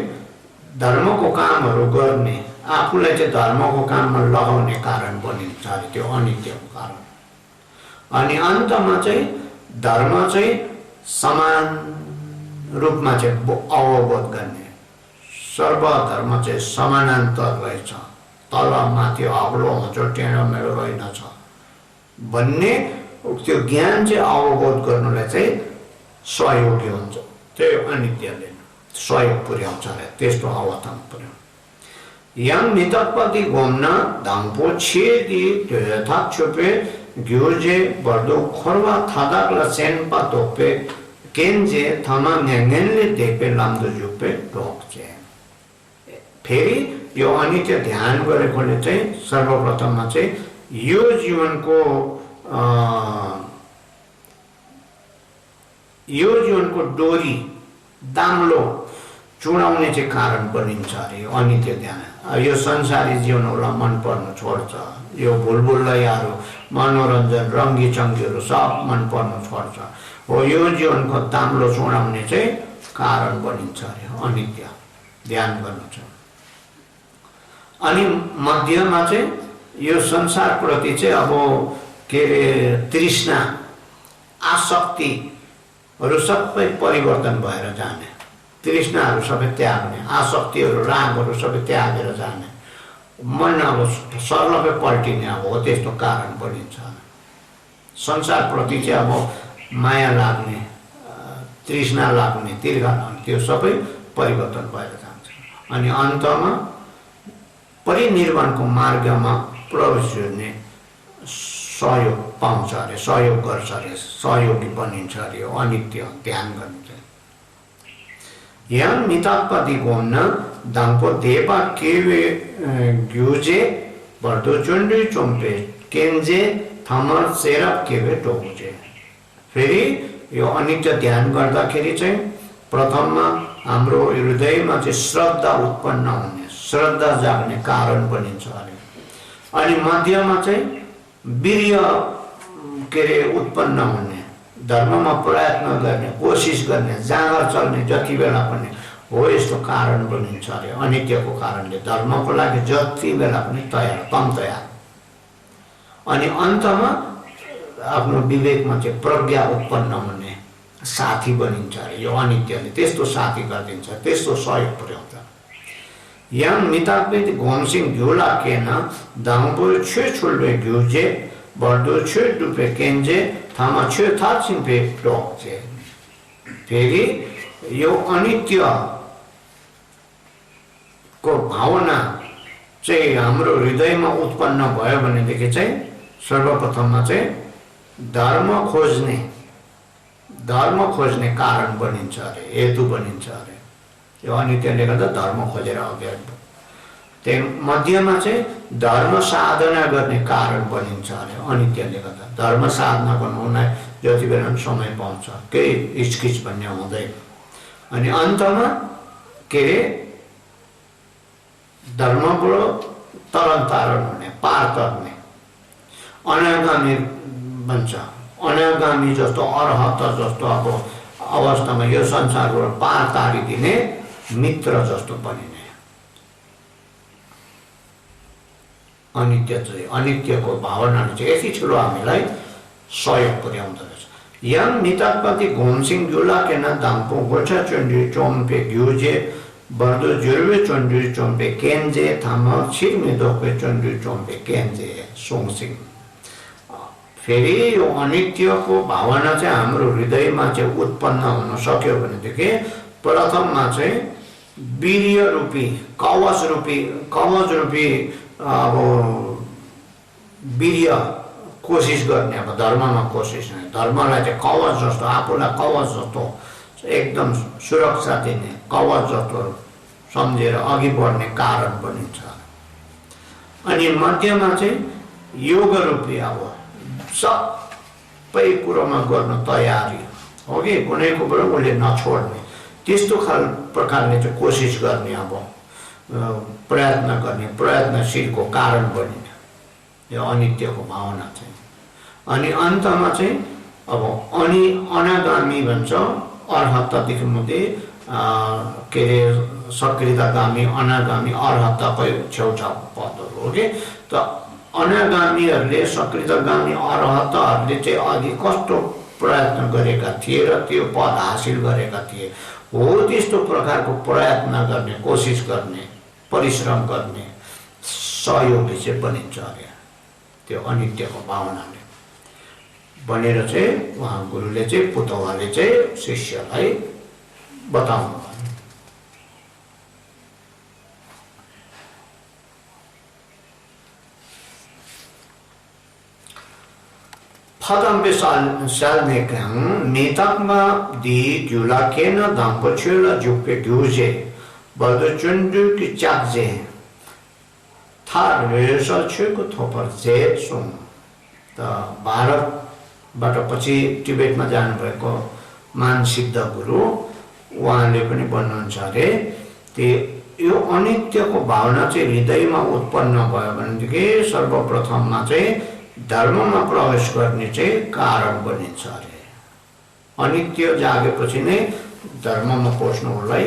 धर्मको कामहरू गर्ने, आफूलाई चाहिँ धर्मको काममा लगाउने कारण बनिन्छ अरे त्यो अनित्यको कारण। अनि अन्तमा चाहिँ धर्म चाहिँ समान रूपमा चाहिँ अवबोध गर्ने, सर्वधर्म चाहिँ समानान्तर रहेछ, तल माथि अग्लो हुन्छ टेढो मेढो रहेनछ भन्ने त्यो ज्ञान चाहिँ अवबोध गर्नुलाई चाहिँ सहयोगी हुन्छ। त्यही अनित्यले सहयोग पुर्याउँछ अरे, त्यस्तो अवस्थामा पुर्याउँछ। yang mitapati gomna dangpo che di thak chope gyuje bardo khorwa thadak la sen pa tope kenje thama ngengen le depe lamdo jupe dokje फेरि यो अनित्य ध्यान गरेकोले चाहिँ सर्वप्रथममा चाहिँ यो जीवनको डोरी दाम्लो चुडाउने चाहिँ कारण बनिन्छ अरे अनित्य ध्यान। यो संसारी जीवनलाई मन पर्न छोड्छ, यो भुलभुलैयाहरू मनोरञ्जन रङ्गी चङ्गीहरू सब मन पर्न छोड्छ, हो यो जीवनको दाम्लो चुडाउने चाहिँ कारण बनिन्छ अरे अनित्य ध्यान गर्नु छ। अनि मध्यमा चाहिँ यो संसारप्रति चाहिँ अब के अरे तृष्णा आसक्तिहरू सबै परिवर्तन भएर जाने, तृष्णाहरू सबै त्याग्ने, आसक्तिहरू रागहरू सबै त्यागेर जाने, मन अब सर्लभै पल्टिने अब हो त्यस्तो कारण बनिन्छ। संसारप्रति चाहिँ अब माया लाग्ने, तृष्णा लाग्ने, तिर्खा लाग्ने त्यो सबै परिवर्तन भएर जान्छ। अनि अन्तमा परिनिर्वाणको मार्गमा प्रवेश गर्ने सहयोग पाउँछ अरे, सहयोग गर्छ अरे, सहयोगी बनिन्छ अरे अनित्य ध्यान गर्नु चाहिँ। यहाँ मितात्पति गोम्न दाङपो देपा केवे ग्युजे भर्दो चुन्डी चोम्पे केन्जे थमर सेरप केवे टोकुजे। फेरि यो अनित्य ध्यान गर्दाखेरि चाहिँ प्रथममा हाम्रो हृदयमा चाहिँ श्रद्धा उत्पन्न हुने, श्रद्धा जाग्ने कारण बनिन्छ अरे। अनि मध्यमा चाहिँ वीर्य के अरे उत्पन्न हुने, धर्ममा प्रयत्न गर्ने, कोसिस गर्ने, जाँगर चल्ने जति बेला पनि हो यस्तो कारण बनिन्छ अरे अनित्यको कारणले। धर्मको लागि जति बेला पनि तयार कम तयार। अनि अन्तमा आफ्नो विवेकमा चाहिँ प्रज्ञा उत्पन्न हुने साथी बनिन्छ अरे यो अनित्यले, त्यस्तो साथी गरिदिन्छ, त्यस्तो सहयोग पुर्याउँछ। yang mitapet gomsing gyula kena dangpo chue chulbe gyuje bardo chue dupe kenje thama chue thatsin pe dokje। फेरि यो अनित्य को भावना चाहिँ हाम्रो हृदयमा उत्पन्न भयो भनेदेखि चाहिँ सर्वप्रथममा चाहिँ धर्म खोज्ने कारण बनिन्छ अरे, हेतु बनिन्छ अरे। यो अनित्यले गर्दा धर्म खोजेर अघि बढ्नु। त्यही मध्यमा चाहिँ धर्म साधना गर्ने कारण बनिन्छ अरे अनित्यले गर्दा। धर्म साधना गर्नुलाई जति बेला पनि समय पाउँछ, केही हिचकिच भन्ने हुँदैन। अनि अन्तमा के अरे धर्मबाट तरन तारण हुने, पार तर्ने, अनागामी बन्छ। अनागामी जस्तो अर्हत जस्तो अब अवस्थामा यो संसारबाट पार तारिदिने मित्र जस्तो बनिने अनित्य चाहिँ, अनित्यको भावनाले चाहिँ यति ठुलो हामीलाई सहयोग पुर्याउँदो रहेछ। यम मितात्पति घोमसिङ जुला केना दाम्पो गोछा चण्डी चोम्पे घ्युजे बर्दो जुर्वे चण्डी चोम्पे केन्जे थाम छिर्मे दोके चण्डी चोम्पे केन्जे सोङसिङ। फेरि यो अनित्यको भावना चाहिँ हाम्रो हृदयमा चाहिँ उत्पन्न हुन सक्यो भनेदेखि प्रथममा चाहिँ वीर्य रूपी कवच रूपी अब वीर्य कोसिस गर्ने, अब धर्ममा कोसिस गर्ने, धर्मलाई चाहिँ कवच जस्तो, आफूलाई कवच जस्तो एकदम सुरक्षा दिने कवच जस्तो सम्झेर अघि बढ्ने कारण बनिन्छ। अनि मध्यमा चाहिँ योग रूपी अब सबै कुरोमा गर्न तयारी हो कि कुनै कुरो उसले नछोड्ने त्यस्तो प्रकारले चाहिँ कोसिस गर्ने, अब प्रयत्न गर्ने, प्रयत्नशीलको कारण बनिने यो अनित्यको भावना चाहिँ। अनि अन्तमा चाहिँ अब अनागामी भन्छ, अर्हतदेखि मुदे के अरे सक्रियतागामी, अनागामी, अर्हतकै छेउछाउ पदहरू हो कि। त अनागामीहरूले सक्रियतागामी अर्हतहरूले चाहिँ अघि कस्तो प्रयत्न गरेका थिए र त्यो पद हासिल गरेका थिए। हो त्यस्तो प्रकारको प्रयत्न गर्ने, कोसिस गर्ने, परिश्रम गर्ने सहयोगी चाहिँ बनिन्छ अरे, त्यो अनित्यको भावनाले बनेर चाहिँ उहाँ गुरुले चाहिँ, पुतौवाले चाहिँ शिष्यलाई बताउनु भयो। फादम्बे 살내강 니탁마 디 귤라케나 담포출라 죽페 교제 버드준두기 짝제 थारे서 छेको थोपर जेसुङ त भारतबाट पछि टिबेटमा जानुभएको मानसिद्ध गुरु उहाँले पनि भन्नुहुन्छ अरे यो अनित्यको भावना चाहिँ हृदयमा उत्पन्न भयो भनेदेखि सर्वप्रथममा चाहिँ धर्ममा प्रवेश गर्ने चाहिँ कारण बनिन्छ अरे। अनित्य जागेपछि नै धर्ममा पस्नुलाई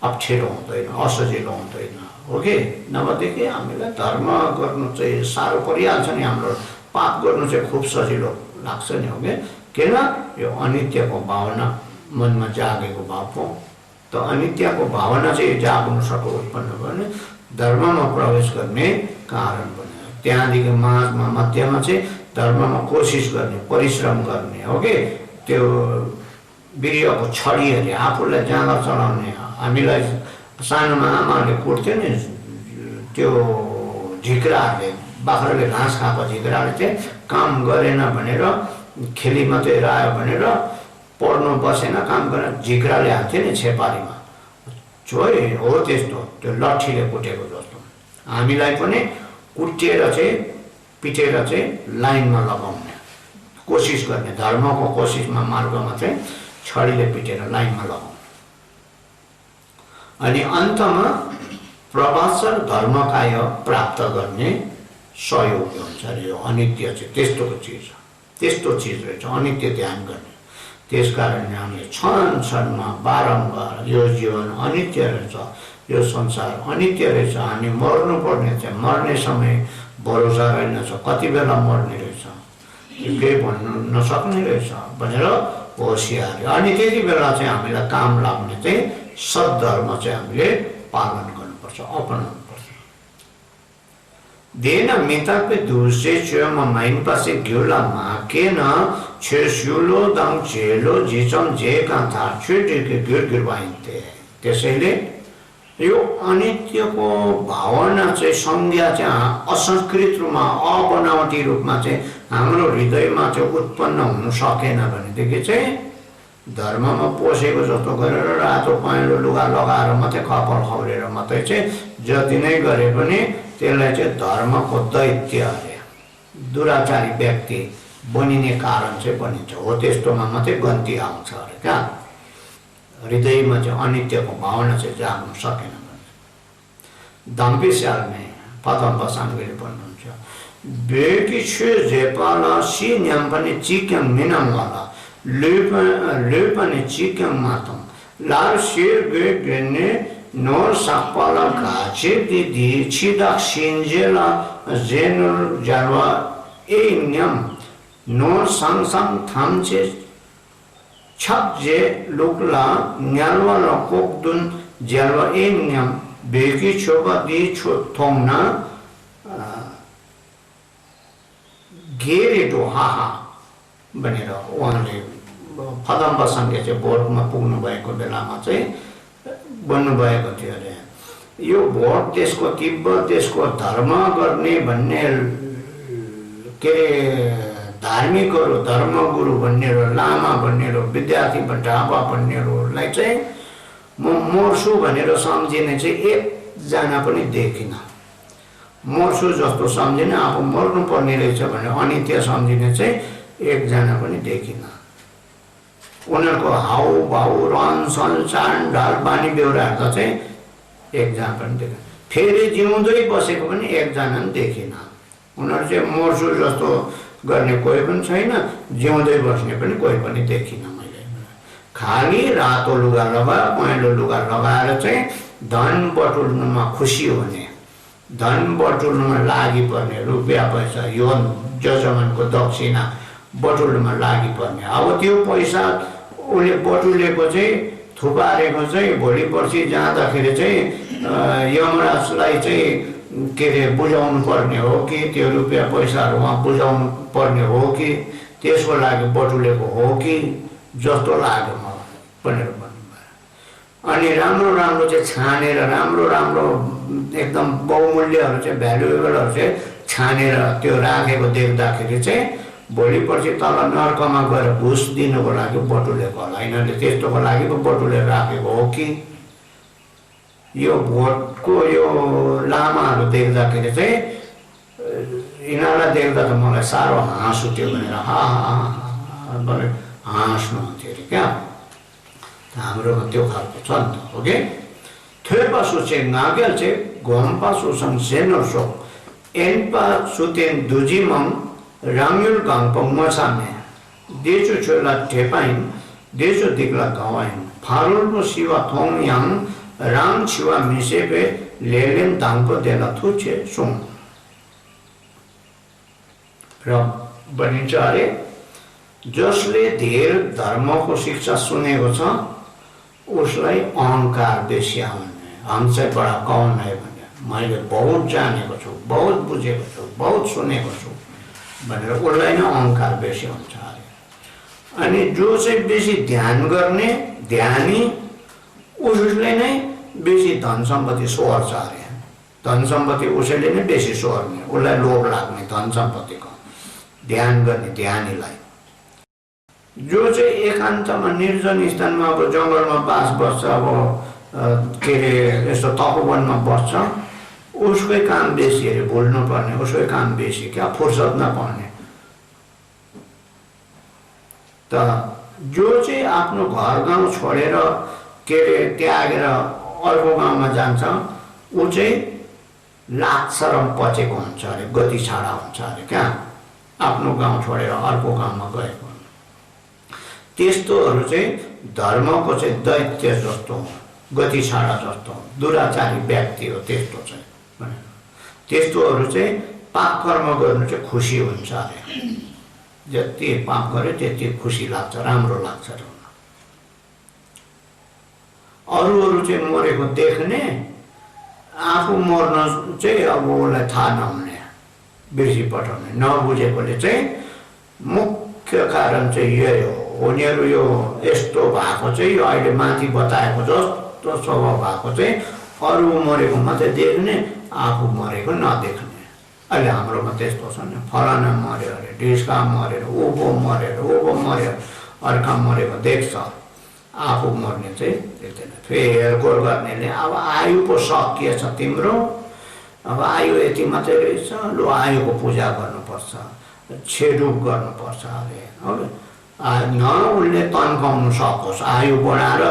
अप्ठ्यारो हुँदैन, असजिलो हुँदैन, हो कि? नभएदेखि हामीलाई धर्म गर्नु चाहिँ साह्रो परिहाल्छ नि, हाम्रो पाप गर्नु चाहिँ खुब सजिलो लाग्छ नि, हो कि? किन? यो अनित्यको भावना मनमा जागेको भाव हो। त अनित्यको भावना चाहिँ जाग्नु सक्यो, उत्पन्न भयो भने धर्ममा प्रवेश गर्ने कारण बन्यो। त्यहाँदेखि माझमा मध्यमा चाहिँ धर्ममा कोसिस गर्ने, परिश्रम गर्ने, हो कि? त्यो वीर्यको छडीहरूले आफूलाई जाँगर चलाउने, हामीलाई सानोमा आमाहरूले कुट्थ्यो नि, त्यो झिक्राहरूले, बाख्राले घाँस खाएको झिक्राले चाहिँ काम गरेन भनेर, खेली मात्रै रह्यो भनेर, पढ्नु बसेन, काम गरेन, झिक्राले हाल्थ्यो नि छेपारीमा, छोइ हो त्यस्तो, त्यो लट्ठीले कुटेको जस्तो। हामीलाई पनि कुटेर चाहिँ, पिटेर चाहिँ लाइनमा लगाउने कोसिस गर्ने, धर्मको कोसिसमा मार्गमा चाहिँ छडीले पिटेर लाइनमा लगाउने। अनि अन्तमा प्रभासर धर्मकाय प्राप्त गर्ने सहयोगी हुन्छ अरे। यो अनित्य चाहिँ त्यस्तोको चिज, त्यस्तो चिज रहेछ अनित्य ध्यान गर्ने। त्यसकारण हामीले क्षण क्षणमा बारम्बार यो जीवन अनित्य रहेछ, यो संसार अनित्य रहेछ, हामी मर्नुपर्ने छ, मर्ने समय भरोसा रहेनछ, कति बेला मर्ने रहेछ केही भन्नु नसक्ने रहेछ भनेर होसियारी। अनि त्यति बेला चाहिँ हामीलाई काम लाग्ने चाहिँ सद्धर्म चाहिँ हामीले पालन गर्नुपर्छ, अपनाउनुपर्छ। देन मितापे दुसे चुमा माइन पासे ग्युला माकेन छेस्युलो दङ चेलो जिचम जेका था छुटेके गिर बाइन्ते। त्यसैले यो अनित्यको भावना चाहिँ संज्ञा चाहिँ असंस्कृत रूपमा, अबनावटी रूपमा चाहिँ हाम्रो हृदयमा चाहिँ उत्पन्न हुन सकेन भनेदेखि चाहिँ धर्ममा पोसेको जस्तो गरेर रातो पहेँलो लुगा लगाएर मात्रै कपाल खौरेर मात्रै चाहिँ जति नै गरे पनि त्यसलाई चाहिँ धर्मको दैत्य अरे, दुराचारी व्यक्ति बनिने कारण चाहिँ बनिन्छ। हो त्यस्तोमा मात्रै गन्ती आउँछ अरे क्या, हृदयमा चाहिँ अनित्यको भावना चाहिँ जाग्नु सकेन भने। धम्पी स्याल्ने पदम्ब साङ्गले भन्नुहुन्छ, बेकी छु जेपाला सी न्याम पनि चिक्याङ मिनाङवाला ले पनि चिक्याङ मातङ लार शेर गे गेने नोर साकपाला घाचे दिदी छिदाक सिन्जेला जेनुर जालवा ए न्याम नोर साङसाङ थाम्चे छक्जे लुक्ला न्यालवा र कोक्दुन ज्यालवा ए न्याम बेकी छोबा दि छो थोङना गेरेटो हाहा भनेर उहाँले फदम्बसँगै चाहिँ भोटमा पुग्नु भएको बेलामा चाहिँ भन्नुभएको थियो अरे। यो भोट देशको, तिब्बत देशको धर्म गर्ने भन्ने के धार्मिकहरू, धर्मगुरु भन्नेहरू, लामा भन्नेहरू, विद्यार्थी ढाबा भन्नेहरूलाई चाहिँ म मर्छु भनेर सम्झिने चाहिँ एकजना पनि देखिनँ। मर्छु जस्तो सम्झिने, आफू मर्नु पर्ने रहेछ भने अनित्य सम्झिने चाहिँ एकजना पनि देखिनँ। उनीहरूको हाउभाउ, रहन सहन, चाल ढाल, बानी बेहोरा हेर्दा चाहिँ एकजना पनि देखिन। फेरि जिउँदै बसेको पनि एकजना पनि देखिनँ। उनीहरू चाहिँ मर्छु जस्तो गर्ने कोही पनि छैन, जिउँदै बस्ने पनि कोही पनि देखिनँ मैले। खाली रातो लुगा लगाएर, पहेँलो लुगा लगाएर चाहिँ धन बटुल्नुमा खुसी हुने, धन बटुल्नुमा लागि पर्ने, रुपियाँ पैसा, यो जजमानको दक्षिणा बटुल्नुमा लागि पर्ने। अब त्यो पैसा उसले बटुलेको चाहिँ थुपारेको चाहिँ भोलि पर्सि जाँदाखेरि चाहिँ यमराजलाई चाहिँ के अरे बुझाउनु पर्ने हो कि त्यो रुपियाँ पैसाहरू उहाँ बुझाउनु पर्ने हो कि त्यसको लागि बटुलेको हो कि जस्तो लाग्यो मलाई भनेर भन्नुभयो। अनि राम्रो राम्रो चाहिँ छानेर राम्रो राम्रो एकदम बहुमूल्यहरू चाहिँ भ्यालुएबलहरू चाहिँ छानेर त्यो राखेको देख्दाखेरि चाहिँ भोलि पर्सि तल नर्कमा गएर घुस दिनुको लागि बटुलेको होला। यिनीहरूले त्यस्तोको लागि पो बटुलेर राखेको हो कि यो भोटको यो लामाहरू देख्दाखेरि चाहिँ यिनीहरूलाई देख्दा त मलाई साह्रो हाँस उठ्यो भनेर भनेर हाँस्नुहुन्थ्यो अरे क्या। हाम्रोमा त्यो खालको छ नि त हो कि थेपा सुचे नागेल चाहिँ घोम्पा सुसन सेनोसो एनपा सुतेन दुजिमङ राङ्युल गाङपङ मसामे देचो छोला ठेपाइन देचो दिग्ला गावाइन फारुलको शिवा थोङ याङ राङ छिवा मिसेपे लेलेन दाङको देला थुचे सुङ र भनिन्छ अरे जसले धेर धर्मको शिक्षा सुनेको छ उसलाई अहङ्कार बेसी आउने। हमसे बडा कौन है भने मैले बहुत जानेको छु, बहुत बुझेको छु, बहुत सुनेको छु भनेर उसलाई नै अहङ्कार बेसी हुन्छ अरे। अनि जो चाहिँ बेसी ध्यान गर्ने ध्यानी उसले नै बेसी धन सम्पत्ति सोर्छ अरे। धन सम्पत्ति उसैले नै बेसी सोर्ने, उसलाई लोभ लाग्ने धन सम्पत्तिको ध्यान गर्ने ध्यानीलाई। जो चाहिँ एकान्तमा निर्जन स्थानमा अब जङ्गलमा बास बस्छ, अब के अरे यस्तो तपोवनमा बस्छ, उसकै काम बेसी अरे। भुल्नु पर्ने उसकै काम बेसी क्या, फुर्सद नपाउने। त जो चाहिँ आफ्नो घर गाउँ छोडेर के अरे त्यागेर अर्को गाउँमा जान्छ ऊ चाहिँ लाक्सरम पचेको हुन्छ अरे, गति छाडा हुन्छ अरे क्या। आफ्नो गाउँ छोडेर अर्को गाउँमा गएको त्यस्तोहरू चाहिँ धर्मको चाहिँ दैत्य जस्तो हो, गति छाडा जस्तो हो, दुराचारी व्यक्ति हो त्यस्तो चाहिँ भनेर। त्यस्तोहरू चाहिँ पाप कर्म गर्नु चाहिँ खुसी हुन्छ अरे। जति पाप गर्यो त्यति खुसी लाग्छ, राम्रो लाग्छ अरे। अरूहरू चाहिँ मरेको देख्ने, आफू मर्न चाहिँ अब उसलाई थाहा नहुने, बिर्सी पठाउने, नबुझेकोले चाहिँ मुख्य कारण चाहिँ यही हो। उनीहरू यो यस्तो भएको चाहिँ यो अहिले माथि बताएको जस्तो स्वभाव भएको चाहिँ अरू मरेको मात्रै देख्ने, आफू मरेको नदेख्ने। अहिले हाम्रोमा त्यस्तो छ नि, फलाना मऱ्यो अरे, ढिस्का मरेर, ऊभो मरेर, ऊभो मऱ्यो, अर्का मरेको देख्छ, आफू मर्ने चाहिँ देख्दैन। फेरि हेरगोर गर्नेले अब आयु पो सकिएछ तिम्रो, अब आयु यति मात्रै रहेछ, लु आयुको पूजा गर्नुपर्छ, छेडुप गर्नुपर्छ अरे। न उसले तन्काउनु सकोस्, आयु बढाएर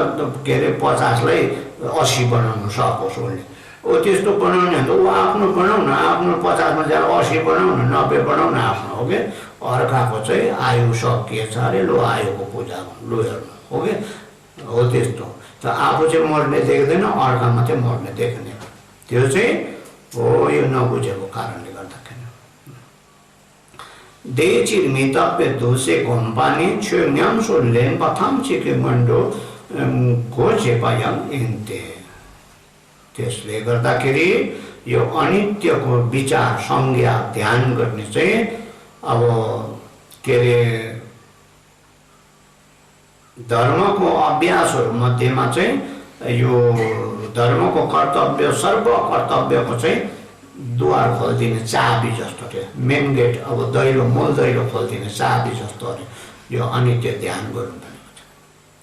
के अरे 50लाई 80 बनाउनु सकोस् उसले। ओ त्यस्तो बनाउने हो त ऊ आफ्नो बनाउ न, आफ्नो 50मा जाएर 80 बनाउ न, 90 बनाउ न आफ्नो, हो कि। अर्काको चाहिँ आयु सकिएछ अरे, लु आयुको पूजा गर्नु, लु हेर्नु, हो कि। हो त्यस्तो। त आफू चाहिँ मर्ने देख्दैन, अर्का मात्रै मर्ने देख्ने, त्यो चाहिँ हो यो नबुझेको कारणले गर्दाखेरि। देचिर मितप्य धुसे घोम्पानी छ्योन्याम सोल्लेन पथाम चिके मन्डो घोचेपायाम इन्ते। त्यसले गर्दाखेरि यो अनित्यको विचार संज्ञा ध्यान गर्ने चाहिँ अब के अरे धर्मको अभ्यासहरू मध्येमा चाहिँ यो धर्मको कर्तव्य सर्व कर्तव्यको चाहिँ द्वार खोलिदिने चाबी जस्तो अरे, मेन गेट अब दैलो मूल दैलो खोलिदिने चाबी जस्तो अरे यो अनित्य ध्यान गर्नु भनेको छ।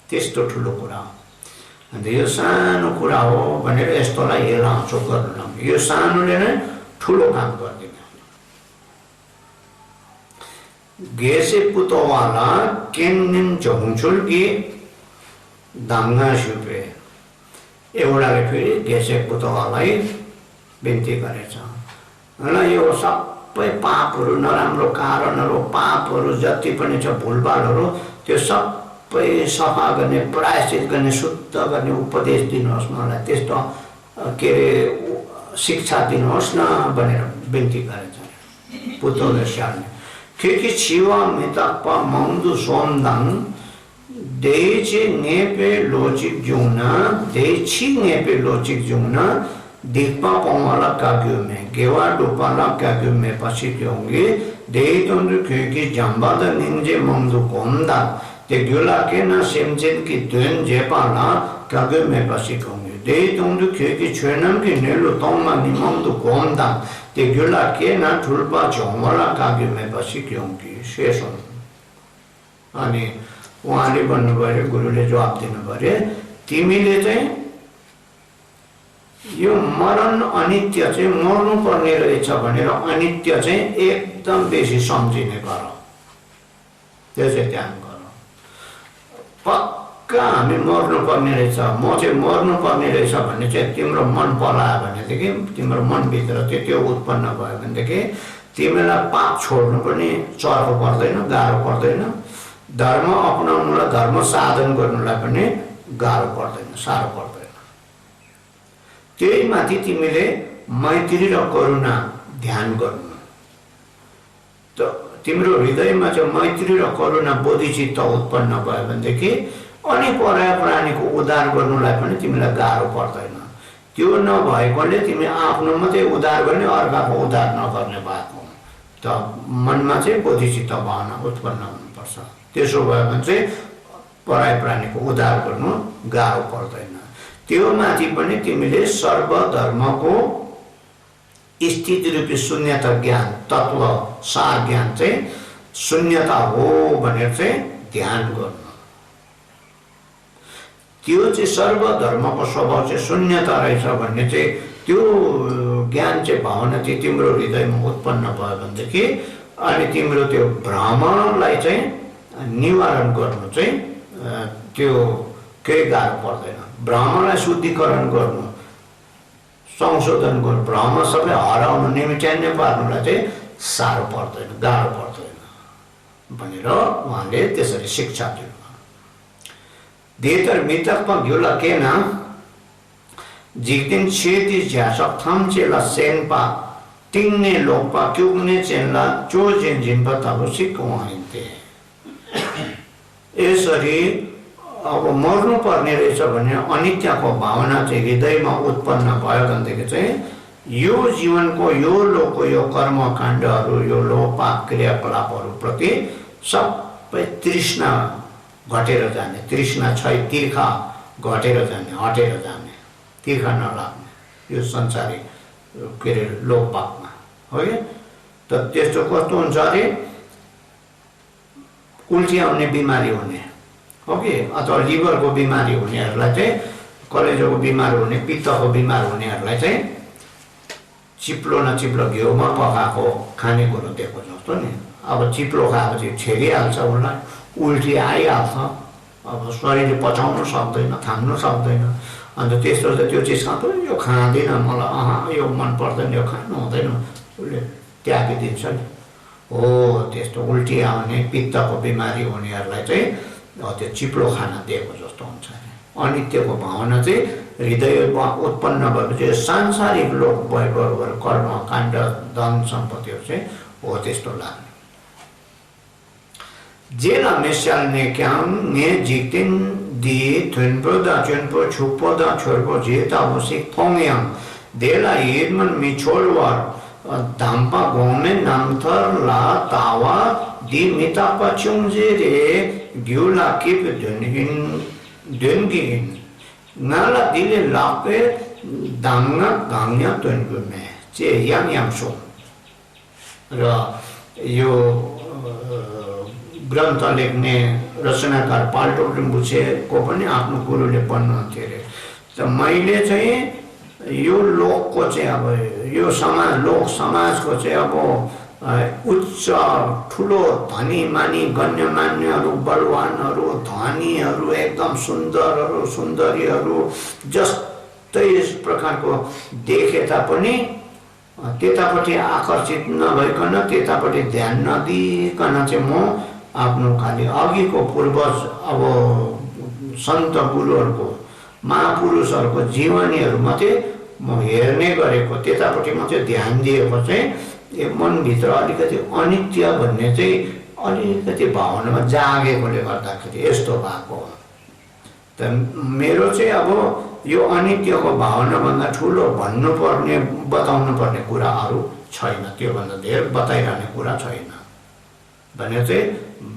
त्यस्तो ठुलो कुरा हो। अन्त यो सानो कुरा हो भनेर यस्तोलाई हेलाउँछो गर्नु नहुने, यो सानोले नै ठुलो काम गरिदिने। गेसे पुतोवाला केन्निम चहुन्छुल्की दाङ्गा सुपे। एउटाले फेरि गेसे पुतोवालाई बिन्ती गरेछ, र यो सबै पापहरू, नराम्रो कारणहरू, पापहरू जति पनि छ, भुलभालहरू, त्यो सबै सफा गर्ने, प्रायश्चित गर्ने, शुद्ध गर्ने उपदेश दिनुहोस् मलाई, त्यस्तो के अरे शिक्षा दिनुहोस् न भनेर बिन्ती गरेछ पुतोले स्याहार्ने। Kiki chiwa mitakpa mangdu somdang Deichi nepe logic jungna, deichi nepe logic jungna, dikpa pongala kagyu me, gewa dupala kagyu me pasi kyongi, dei tondu kyuki jambada ninje mangdu komda, de gyula ke na semchen ki duen jepala kagyu me pasi kyongi, dei tondu kyuki chwenam ki nelu tongma ni mangdu komda, de gyula ke na tulpa jongwala kagyu me pasi kyongi, sheson. Ani, उहाँले भन्नुभयो गुरुले जवाब दिनुभयो तिमीले चाहिँ यो मरण अनित्य चाहिँ मर्नु पर्ने रहेछ भनेर अनित्य चाहिँ एकदम बेसी सम्झिने गर त्यो चाहिँ ध्यान गर पक्का हामी मर्नु पर्ने रहेछ म चाहिँ मर्नु पर्ने रहेछ भन्ने चाहिँ तिम्रो मन पलायो भनेदेखि तिम्रो मनभित्र त्यो उत्पन्न भयो भनेदेखि तिमीलाई पाप छोड्नु पनि चर्को पर्दैन गाह्रो पर्दैन धर्म अपनाउनुलाई धर्म साधन गर्नुलाई पनि गाह्रो पर्दैन साह्रो पर्दैन त्यही माथि तिमीले मैत्री र करुणा ध्यान गर्नु त तिम्रो हृदयमा चाहिँ मैत्री र करुणा बोधिचित्त उत्पन्न भयो भनेदेखि अनि पराय प्राणीको उद्धार गर्नुलाई पनि तिमीलाई गाह्रो पर्दैन त्यो नभएकोले तिमी आफ्नो मात्रै उद्धार गर्ने अर्काको उद्धार नगर्ने भएको त मनमा चाहिँ बोधिचित्त भावना उत्पन्न हुनुपर्छ त्यसो भयो भने चाहिँ पराय प्राणीको उद्धार गर्नु गाह्रो पर्दैन त्यो माथि पनि तिमीले सर्वधर्मको स्थिति रूपी शून्यता ज्ञान तत्व सार ज्ञान चाहिँ शून्यता हो भनेर चाहिँ ध्यान गर्नु त्यो चाहिँ सर्वधर्मको स्वभाव चाहिँ शून्यता रहेछ भन्ने चाहिँ त्यो ज्ञान चाहिँ भावना चाहिँ तिम्रो हृदयमा उत्पन्न भयो भनेदेखि अनि तिम्रो त्यो भ्रमलाई चाहिँ निवारण गर्नु चाहिँ त्यो केही गाह्रो पर्दैन भ्रमलाई शुद्धिकरण गर्नु संशोधन गर्नु भ्रम सबै हराउनु निमिट्यान्ने पार्नुलाई चाहिँ साह्रो पर्दैन गाह्रो पर्दैन भनेर उहाँले त्यसरी शिक्षा दिनु देतर मितकमा घ्युला केना जिक्दिन छेती झ्यासक थम चेला सेनपा टिङ्ने लोपा क्युग्ने चेनला चो जेन जिम्पा तब सिक्कु वाइन्थे यसरी अब मर्नु पर्ने रहेछ भने अनित्यको भावना चाहिँ हृदयमा उत्पन्न भयो भनेदेखि चाहिँ यो जीवनको यो लोकको यो कर्मकाण्डहरू यो लोपाप क्रियाकलापहरू प्रति सबै तृष्णा घटेर जाने तृष्णा छै तिर्खा घटेर जाने हटेर जाने तिर्खा नलाग्ने यो संसारी के अरे लोकपापमा हो कि त त्यस्तो कस्तो हुन्छ अरे उल्टी आउने बिमारी हुने हो कि अथवा लिभरको बिमारी हुनेहरूलाई चाहिँ कलेजोको बिमार हुने पित्तको बिमार हुनेहरूलाई चाहिँ चिप्लो न चिप्लो घिउमा पकाएको खानेकुरो दिएको जस्तो नि अब चिप्लो खाएपछि छेरिहाल्छ उसलाई उल्टी आइहाल्छ अब शरीरले पचाउनु सक्दैन थाम्नु सक्दैन अन्त त्यस्तो त त्यो चिज खाँदो यो खाँदैन मलाई यो मन पर्दैन यो खानु हुँदैन उसले त्यागिदिन्छ नि हो त्यस्तो उल्टी आउने पित्तको बिमारी हुनेहरूलाई चाहिँ त्यो चिप्लो खाना दिएको जस्तो हुन्छ अनित्यको भावना चाहिँ हृदयमा उत्पन्न भएपछि सांसारिक लोक वैभवहरू कर्म काण्ड धन सम्पत्तिहरू चाहिँ हो त्यस्तो लाग्ने जेला मेस्याल्ने क्याम ने जिक्तिन दि थुनपोदा चुनपो छुपोदा छोरपो जेता बसिक थोंग्याम देला हिरमन मिछोडवार धाम्पा गोमे नामथर ला तावा दि मितापा चुङजे रे घ्युला किप धुनगिन नाला दिले लापे दाङ्गा गाङ्या तुनगुमे चे याम याम सो र यो ग्रन्थ लेख्ने रचनाकार पाल्टो लिम्बुछेको पनि आफ्नो गुरुले भन्नुहुन्थ्यो अरे त मैले चाहिँ यो लोकको चाहिँ अब यो समाज लोक समाजको चाहिँ अब उच्च ठुलो धनी मानी गण्यमान्यहरू बलवानहरू धनीहरू एकदम सुन्दरहरू सुन्दरीहरू जस्तै यस प्रकारको देखे तापनि त्यतापट्टि आकर्षित नभइकन त्यतापट्टि ध्यान नदिइकन चाहिँ म आफ्नो खाली अघिको पूर्वज अब सन्त गुरुहरूको महापुरुषहरूको जीवनीहरू मात्रै म हेर्ने गरेको त्यतापट्टि मात्रै ध्यान दिएको चाहिँ यो मनभित्र अलिकति अनित्य भन्ने चाहिँ अलिकति भावनामा जागेकोले गर्दाखेरि यस्तो भएको हो। त मेरो चाहिँ अब यो अनित्यको भावनाभन्दा ठुलो भन्नुपर्ने बताउनु पर्ने कुराहरू छैन, त्योभन्दा धेरै बताइरहने कुरा छैन भने चाहिँ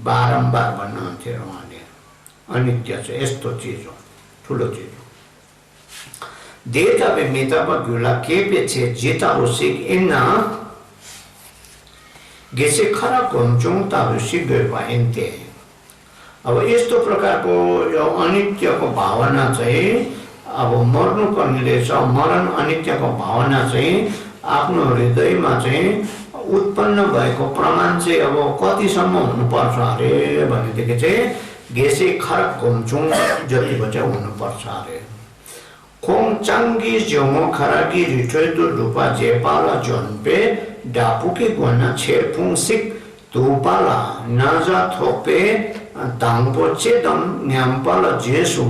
बारम्बार भन्नुहुन्थ्यो उहाँले। अनित्य चाहिँ यस्तो चिज हो, ठुलो चिज हो। Detta bemita gula kepeche jita usik inna gese खरा कोमचुङ तारुसी गएका इन्ते। अब यस्तो प्रकारको यो अनित्यको भावना चाहिँ अब मर्नु पर्ने रहेछ। मरण अनित्यको भावना चाहिँ आफ्नो हृदयमा चाहिँ उत्पन्न भएको प्रमाण चाहिँ अब कतिसम्म हुनुपर्छ अरे भनेदेखि चाहिँ गेसे खरा कोमचुङ जतिको चाहिँ हुनुपर्छ अरे। खोङ चाङ्गी जोमो खरागी रिठोइदो रूपा जेपाला जोनपे डापुके गोना छेरपुङ सिक तुपाला नाजा थोपे ताङपो चेदम न्याम्पाला जेसु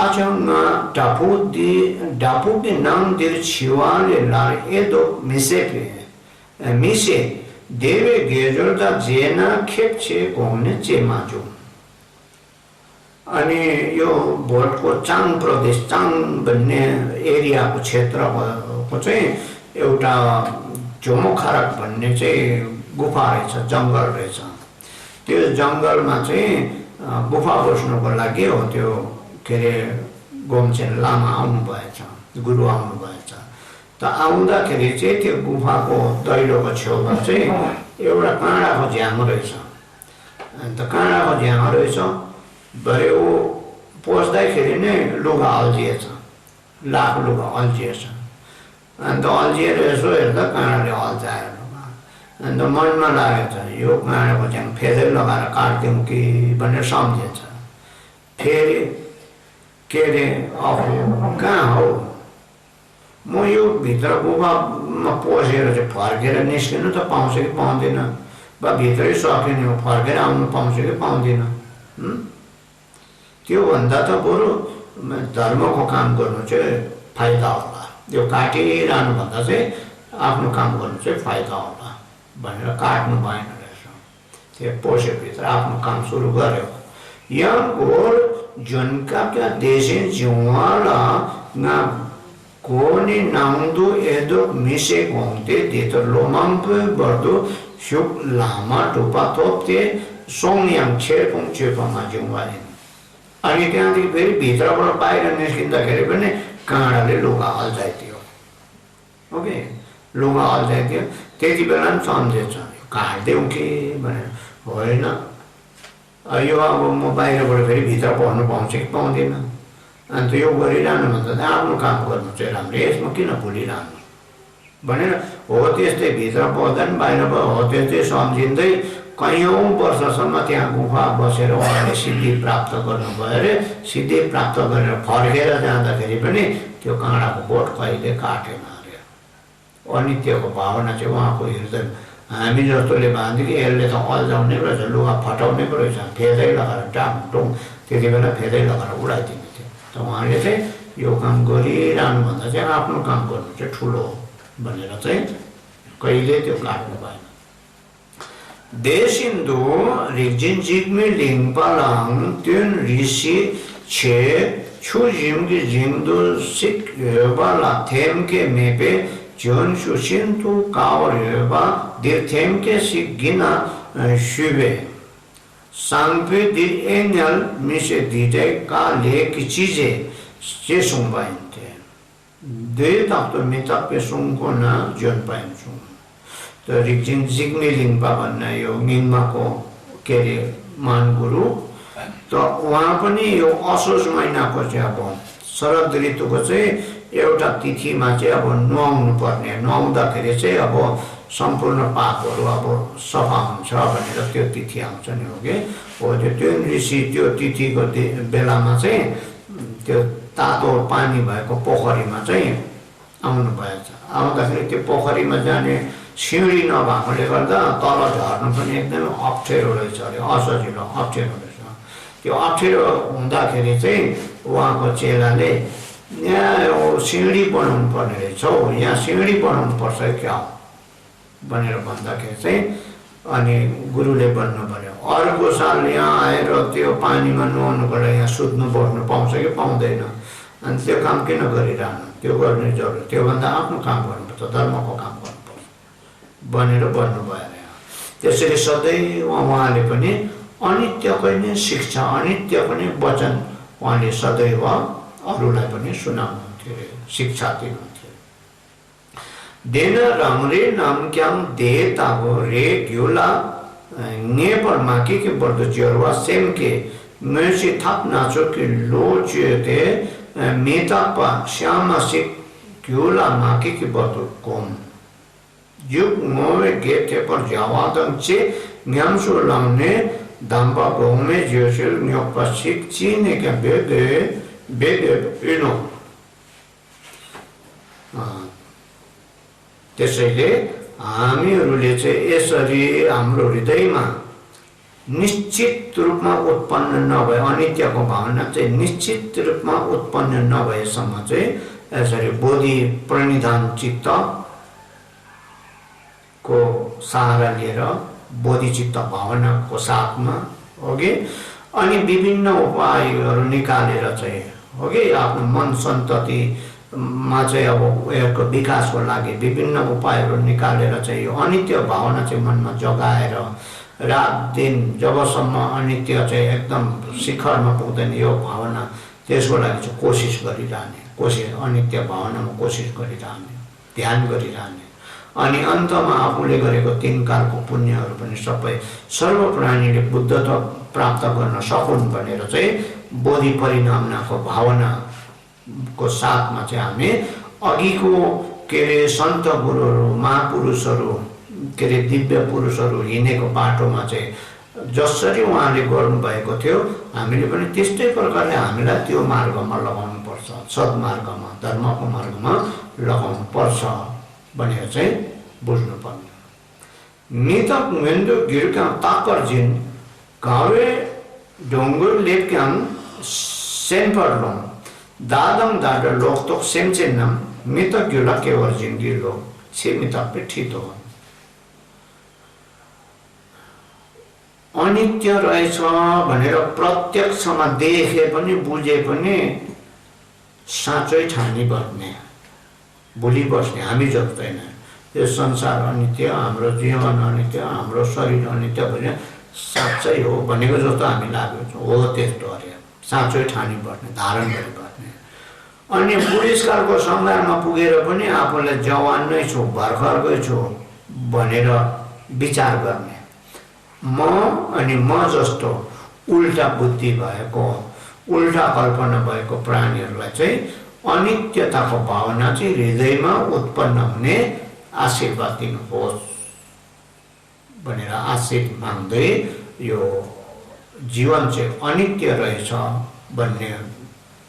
आजंगा डापु के नाम दिर छिवाले लार एदो मिसेपे मिसे देवे गेजोरदा जेना खेप्छे कोने चेमाजो। अनि यो भोटको चाङ प्रदेश चाङ भन्ने एरियाको क्षेत्रको चाहिँ एउटा झोमो खराक भन्ने चाहिँ गुफा रहेछ, जङ्गल रहेछ। त्यो जङ्गलमा चाहिँ गुफा बस्नुको लागि हो त्यो के अरे गोमचेन लामा आउनु भएछ, गुरु आउनु भएछ। त आउँदाखेरि चाहिँ त्यो गुफाको दैलोको छेउमा चाहिँ एउटा काँडाको झ्याङ रहेछ। अन्त काँडाको झ्याङ रहेछ भरे ऊ पस्दाखेरि नै लुगा अल्झिएछ, लाख लुगा अल्झिएछ। अन्त अल्झिएर यसो हेर्दा काँडाले अल्झाएर लुगा। अन्त मनमा लागेछ यो काँडाको झ्याङ फेदै लगाएर काट्दिउँ कि भनेर सम्झेछ। फेरि के अरे कहाँ हो म यो भित्र गुफामा पसेर चाहिँ फर्केर निस्किनु त पाउँछ कि पाउँदैन, वा भित्रै सकिने हो फर्केर आउनु पाउँछ कि पाउँदैन। त्योभन्दा त बरु धर्मको काम गर्नु चाहिँ फाइदा होला, यो काटिरहनुभन्दा चाहिँ आफ्नो काम गर्नु चाहिँ फाइदा होला भनेर काट्नु भएन रहेछ। त्यो पसेभित्र आफ्नो काम सुरु गर्यो। यहाँ गोल जुनका क्या देशे जिउवाला ना कोनी नाउँदो एदो मिसे घोङ्ते देत लोमाङ्प बढ्दो सुक लामा टुपा थोप्थे सोङयाङ छेरपुङ चेपामा जिउवाले। अनि त्यहाँदेखि फेरि भित्रबाट बाहिर निस्किँदाखेरि पनि काँडाले लुगा अल्झाइदियो। ओके, लुगा अल्झाइदियो। त्यति बेला पनि सम्झेछ काट्दिउँ कि भनेर। होइन यो अब म बाहिरबाट फेरि भित्र पढ्नु पाउँछ कि पाउँदैन। अन्त यो गरिरहनु भन्दा त आफ्नो काम गर्नु चाहिँ राम्रो, यसमा किन भुलिरहनु भनेर हो। त्यस्तै भित्र पढ्दा पनि बाहिर हो त्यस्तै सम्झिँदै कैयौँ वर्षसम्म त्यहाँ गुफा बसेर उहाँले सिद्धि प्राप्त गर्नुभयो अरे। सिद्धि प्राप्त गरेर फर्केर जाँदाखेरि पनि त्यो काँडाको बोट कहिले काटेन अरे। अनित्यको भावना चाहिँ उहाँको हृदय। हामी जस्तोले भन्थ्यो कि यसले त अल्झाउने पो रहेछ, लुगा फटाउने पो रहेछ, फेदै लगाएर टाङटुङ त्यति बेला फेदै लगाएर उडाइदिने थियो। त उहाँले चाहिँ यो काम गरिरहनुभन्दा चाहिँ आफ्नो काम गर्नु चाहिँ ठुलो हो भनेर चाहिँ कहिले त्यो काट्नु भएन। देशिन्दु रिक्जिन जिग्मी लिङपालाङ त्यन ऋषि छे छु जिमगी जिङदु सिक हेबाला थेमके मेपे जोन सुसिन्तु कावर हेबा दे थेमके सिक गिना शुबे सांपे दि एंगल मिसे दिटे का लेक चीजे से सुंबाइंते दे तातो मिता पे सुंको ना जोन पाइन्छु। त रिक्जिन जिग्मी लिङपा भन्ने यो मिङमाको के अरे मान गुरु। त उहाँ पनि यो असोज महिनाको चाहिँ अब शरद ऋतुको चाहिँ एउटा तिथिमा चाहिँ अब नुहाउनु पर्ने, नुहाउँदाखेरि चाहिँ अब सम्पूर्ण पापहरू अब सफा हुन्छ भनेर त्यो तिथि आउँछ नि हो कि हो। त्यो ऋषि त्यो तिथिको बेलामा चाहिँ त्यो तातो पानी भएको पोखरीमा चाहिँ आउनु भएछ। आउँदाखेरि त्यो पोखरीमा जाने सिँढी नभएकोले गर्दा तल झर्नु पनि एकदमै अप्ठ्यारो रहेछ अरे, असजिलो अप्ठ्यारो रहेछ। त्यो अप्ठ्यारो हुँदाखेरि चाहिँ उहाँको चेलाले यहाँ सिँढी बनाउनु पर्ने रहेछ हौ, यहाँ सिँढी बनाउनु पर्छ क्या भनेर भन्दाखेरि चाहिँ अनि गुरुले भन्नु पर्यो अर्को साल यहाँ आएर त्यो पानीमा नुहाउनुको लागि यहाँ सुत्नु बस्नु पाउँछ कि पाउँदैन अनि त्यो काम किन गरिरहनु त्यो गर्ने जरुरत त्योभन्दा आफ्नो काम गर्नुपर्छ धर्मको काम गर्नुपर्छ भनेर भन्नुभयो त्यसैले सधैँ उहाँले पनि अनित्यकै नै शिक्षा अनित्यको नै वचन उहाँले सदैव अरूलाई पनि सुनाउनुहुन्थ्यो शिक्षा दिनुहुन्थ्यो देन राम्रे नाम क्याम दे तागो रे ग्युला ने पर माकी के बर्दो जियरवा सेम के मेसी थाप नाचो के लो चियते मेता पा श्यामा से ग्युला माकी के बर्दो कोम युग मोवे गेटे पर जावादंग चे न्यामसो लाउने दाम्बा गोमे जियोशिल न्योपसिक चीने के बेदे इनो त्यसैले हामीहरूले चाहिँ यसरी हाम्रो हृदयमा निश्चित रूपमा उत्पन्न नभए अनित्यको भावना चाहिँ निश्चित रूपमा उत्पन्न नभएसम्म चाहिँ यसरी बोधि प्रणिधान चित्त को सहारा लिएर बोधिचित्त भावनाको साथमा होगे अनि विभिन्न उपायहरू निकालेर चाहिँ होगे आफ्नो मन सन्ततिमा चाहिँ अब उहाँको विकासको लागि विभिन्न उपायहरू निकालेर चाहिँ यो अनित्य भावना चाहिँ मनमा जगाएर रात दिन जबसम्म अनित्य चाहिँ एकदम शिखरमा पुग्दैन यो भावना त्यसको लागि चाहिँ कोसिस गरिरहने अनित्य भावनामा कोसिस गरिरहने ध्यान गरिरहने अनि अन्तमा आफूले गरेको 3 कालको पुण्यहरू पनि सबै सर्व प्राणीले बुद्धत्व प्राप्त गर्न सकुन् भनेर चाहिँ बोधि परिणामनाको भावनाको साथमा चाहिँ हामी अघिको के अरे सन्त गुरुहरू महापुरुषहरू के अरे दिव्य पुरुषहरू हिँडेको बाटोमा चाहिँ जसरी उहाँले गर्नुभएको थियो हामीले पनि त्यस्तै प्रकारले हामीलाई त्यो मार्गमा लगाउनुपर्छ सद्मार्गमा धर्मको मार्गमा लगाउनुपर्छ भनेर चाहिँ बुझ्नुपर्ने मितक मेन्दु गिरकाम ताकर्जिन गावे डोंगुर लेपक्याम सेन्परलों दादम दाडर लोकतोक सेमचेन्नम मितक गिला केवर्जिन गिलो छे मितक पे ठितो अनित्य रहेछ भनेर प्रत्यक्षमा देखे पनि बुझे पनि साँचै ठानी बस्ने भोलि बस्ने हामी जप्दैन यो संसार अनित्य हाम्रो जीवन अनित्य हाम्रो शरीर अनित्य भने साँच्चै हो भनेको जस्तो हामी लाग्यो हो त्यस्तो अरे साँचै ठानी बस्ने धारण गरी बस्ने अनि बुढेसकालको सङ्घारमा पुगेर पनि आफूलाई जवान नै छु भर्खरकै छु भनेर विचार गर्ने म जस्तो उल्टा बुद्धि भएको उल्टा कल्पना भएको प्राणीहरूलाई चाहिँ अनित्यताको भावना चाहिँ हृदयमा उत्पन्न हुने आशीर्वाद दिनुहोस् भनेर आशीर्वाद माग्दै यो जीवन चाहिँ अनित्य रहेछ भन्ने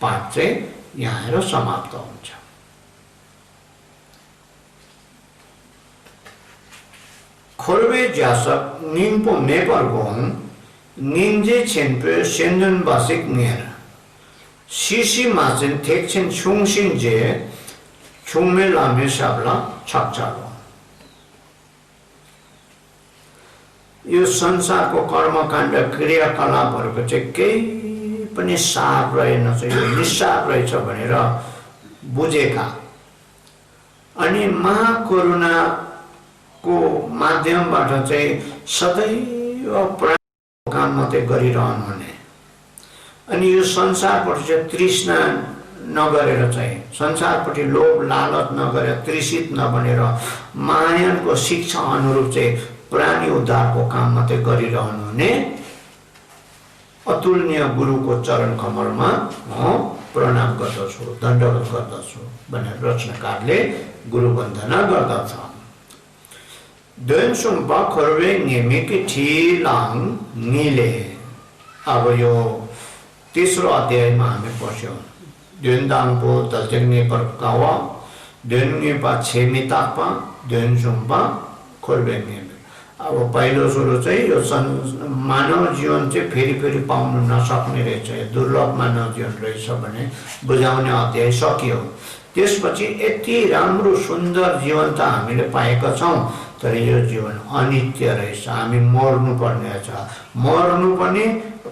पाठ चाहिँ यहाँ आएर समाप्त हुन्छ खोर्वे ज्यासक निम्पो मेपर गोङ निन्जे छेनपे सेन्दुन बासिक नेर सिसी माछिन थेक्छिन छुङसिन जे छुङमे लामे साबला छक्चालो यो संसारको कर्मकाण्ड क्रियाकलापहरूको चाहिँ केही पनि सार रहेनछ यो निस्सार रहेछ भनेर बुझेका अनि महाकरुणाको माध्यमबाट चाहिँ सदैव प्राणको काम मात्रै गरिरहनु हुने अनि यो संसारपट्टि चाहिँ तृष्णा नगरेर चाहिँ संसारपट्टि लोभ लालच नगरेर तृषित नबनेर मायाको शिक्षा अनुरूप चाहिँ प्राणी उद्धारको काम मात्रै गरिरहनु हुने अतुलनीय गुरुको चरण कमलमा म प्रणाम गर्दछु दण्डवत गर्दछु भनेर रचनाकारले गुरु वन्दना गर्दछ दोनसुम बखरवे नेमेकी ठिलाङ निले अब यो तेस्रो अध्यायमा हामी पढ्छौँ द्वन्दाङको दल्टेङ्ने परकावा द्वन्नेपा छेमितापा द्वन्सुम्पा खोर्बेङ्ने अब पहिलो सुरु चाहिँ यो मानव जीवन चाहिँ फेरि फेरि पाउनु नसक्ने रहेछ दुर्लभ मानव जीवन रहेछ भने बुझाउने अध्याय सकियो त्यसपछि यति राम्रो सुन्दर जीवन त हामीले पाएका छौँ तर यो जीवन अनित्य रहेछ, हामी मर्नु पर्ने छ। मर्नु पनि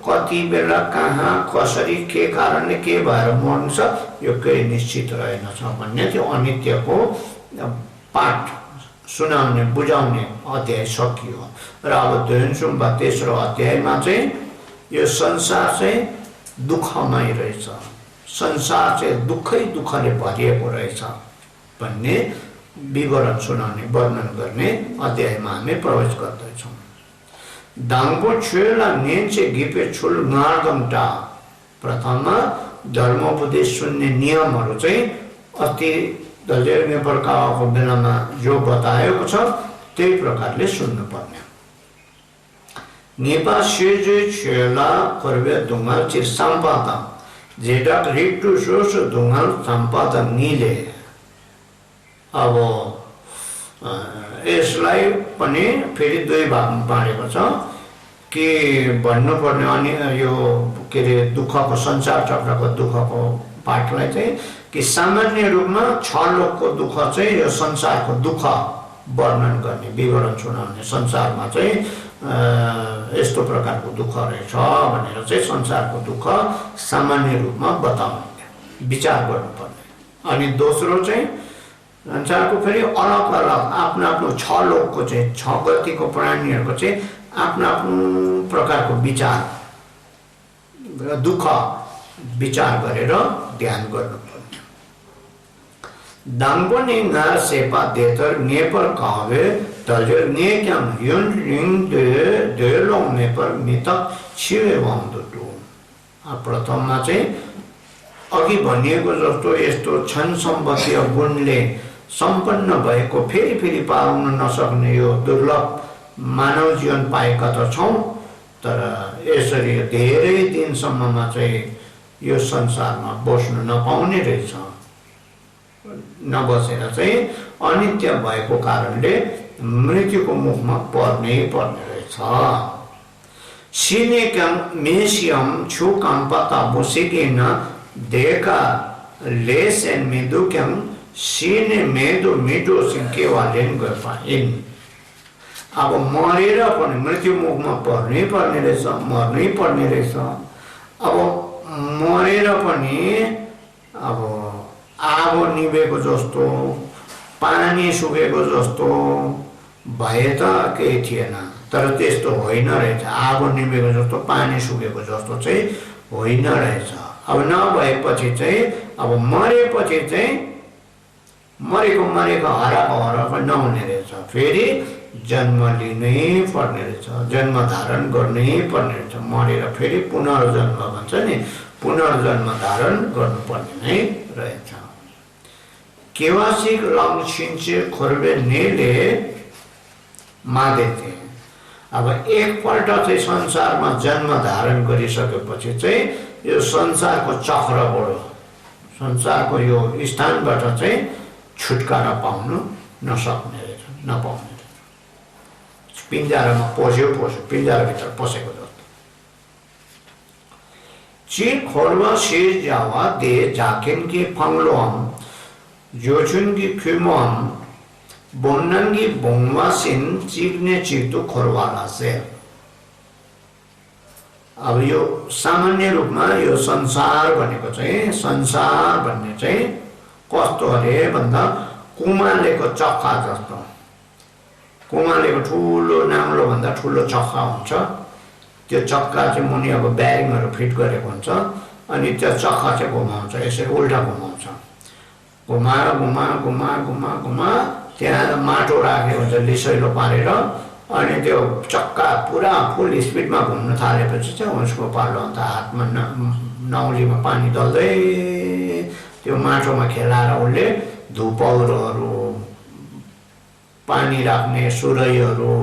कति बेला कहाँ कसरी के कारणले के भएर मर्नु छ यो केही निश्चित रहेनछ भन्ने त्यो अनित्यको पाठ सुनाउने बुझाउने अध्याय सकियो। र अब 232 अध्यायमा चाहिँ यो संसार चाहिँ दुःखमय रहेछ, संसार चाहिँ दुःखले भरिएको रहेछ भन्ने विवरण सुनाउने वर्णन गर्ने अध्यायमा हामी प्रवेश गर्दैछौँ। दाङको छुला नेन्चे गिपे छुल नार्दमटा प्रथममा धर्मोपदेश सुन्ने नियमहरू चाहिँ अति दलेर नेपालको बेलामा जो बताएको छ त्यही प्रकारले सुन्नुपर्ने। नेपाल सेजे छुला कर्वे दुङ्गाल चिर सम्पादन जेडक रिक्टु सोस दुङ्गाल सम्पादन निले। अब यसलाई पनि फेरि दुई भागमा बाँडेको छ कि भन्नुपर्ने अनि यो के अरे दुःखको संसार चक्रको दुःखको पाठलाई चाहिँ कि सामान्य रूपमा छ लोकको दुःख चाहिँ यो संसारको दुःख वर्णन गर्ने विवरण सुनाउने, संसारमा चाहिँ यस्तो प्रकारको दुःख रहेछ भनेर चाहिँ संसारको दुःख सामान्य रूपमा बताउने विचार गर्नुपर्ने। अनि दोस्रो चाहिँ संसारको फेरि अलग अलग आफ्नो आफ्नो छ लोकको चाहिँ छ गतिको प्राणीहरूको चाहिँ आफ्नो आफ्नो प्रकारको विचार दुःख विचार गरेर ध्यान गर्नुपर्ने। दाङपनि ना सेपा देतर नेपाल कहवे तजर नेक्याम युन रिङ देलोङ नेपाल मितक छिवे वन्दुटु। प्रथममा चाहिँ अघि भनिएको जस्तो यस्तो छन् सम्पत्ति गुणले सम्पन्न भएको फेरि फेरि पाउन नसक्ने यो दुर्लभ मानव जीवन पाएका त छौँ, तर यसरी धेरै दिनसम्ममा चाहिँ यो संसारमा बस्न नपाउने रहेछ। नबसेर चाहिँ अनित्य भएको कारणले मृत्युको मुखमा पर्नै पर्ने रहेछ। सिनेक्याम मेसियम छुकाम पता बसेकिन देखा लेस एन्ड मेदुक्याम सिने मेदो मिठो सिंकेवालेन गइन्। अब मरेर पनि मृत्यु मुखमा पर्नै पर्ने रहेछ, मर्नै पर्ने रहेछ। अब मरेर पनि अब आगो निभेको जस्तो पानी सुकेको जस्तो भए त केही थिएन, तर त्यस्तो होइन रहेछ। आगो निभेको जस्तो पानी सुकेको जस्तो चाहिँ होइन रहेछ। अब नभएपछि चाहिँ अब मरेपछि चाहिँ मरेको हराएको नहुने रहेछ, फेरि जन्म लिनै पर्ने रहेछ, जन्म धारण गर्नै पर्ने रहेछ। मरेर फेरि पुनर्जन्म भन्छ नि, पुनर्जन्म धारण गर्नुपर्ने नै रहेछ। केवासी लङ्छिन्चे खोर्बे नेले मादेथे। अब एकपल्ट चाहिँ संसारमा जन्म धारण गरिसकेपछि चाहिँ यो संसारको चक्रबाट, संसारको यो स्थानबाट चाहिँ छुटकारा पाउनु नसक्ने रहेछ, नपाउने रहेछ। पिंजरामा पस्यो पिंजराभित्र पसेको जस्तो। चिर खोर्वा शेष जावा दे जाकेन की फंगलोम जोचुनगी क्युमोम बोन्नंगी बोंगवासिन चिग्ने चिग्तु खोरवाला से। अब यो सामान्य रूपमा यो संसार भनेको चाहिँ संसार भन्ने चाहिँ कस्तो अरे भन्दा कुमालेको चक्का जस्तो। कुमालेको ठुलो नाङ्लो भन्दा ठुलो चक्का हुन्छ, त्यो चक्का चाहिँ मुनि अब ब्यारिङहरू फिट गरेको हुन्छ, अनि त्यो चक्का चाहिँ घुमाउँछ, यसरी उल्टा घुमाउँछ। घुमा त्यहाँ माटो राखेको हुन्छ लिसैलो पारेर, अनि त्यो चक्का पुरा फुल स्पिडमा घुम्न थालेपछि चाहिँ उसको पालो अन्त हातमा नौलीमा पानी दल्दै त्यो माटोमा खेलाएर उसले धुपौरोहरू, पानी राख्ने सुरैहरू,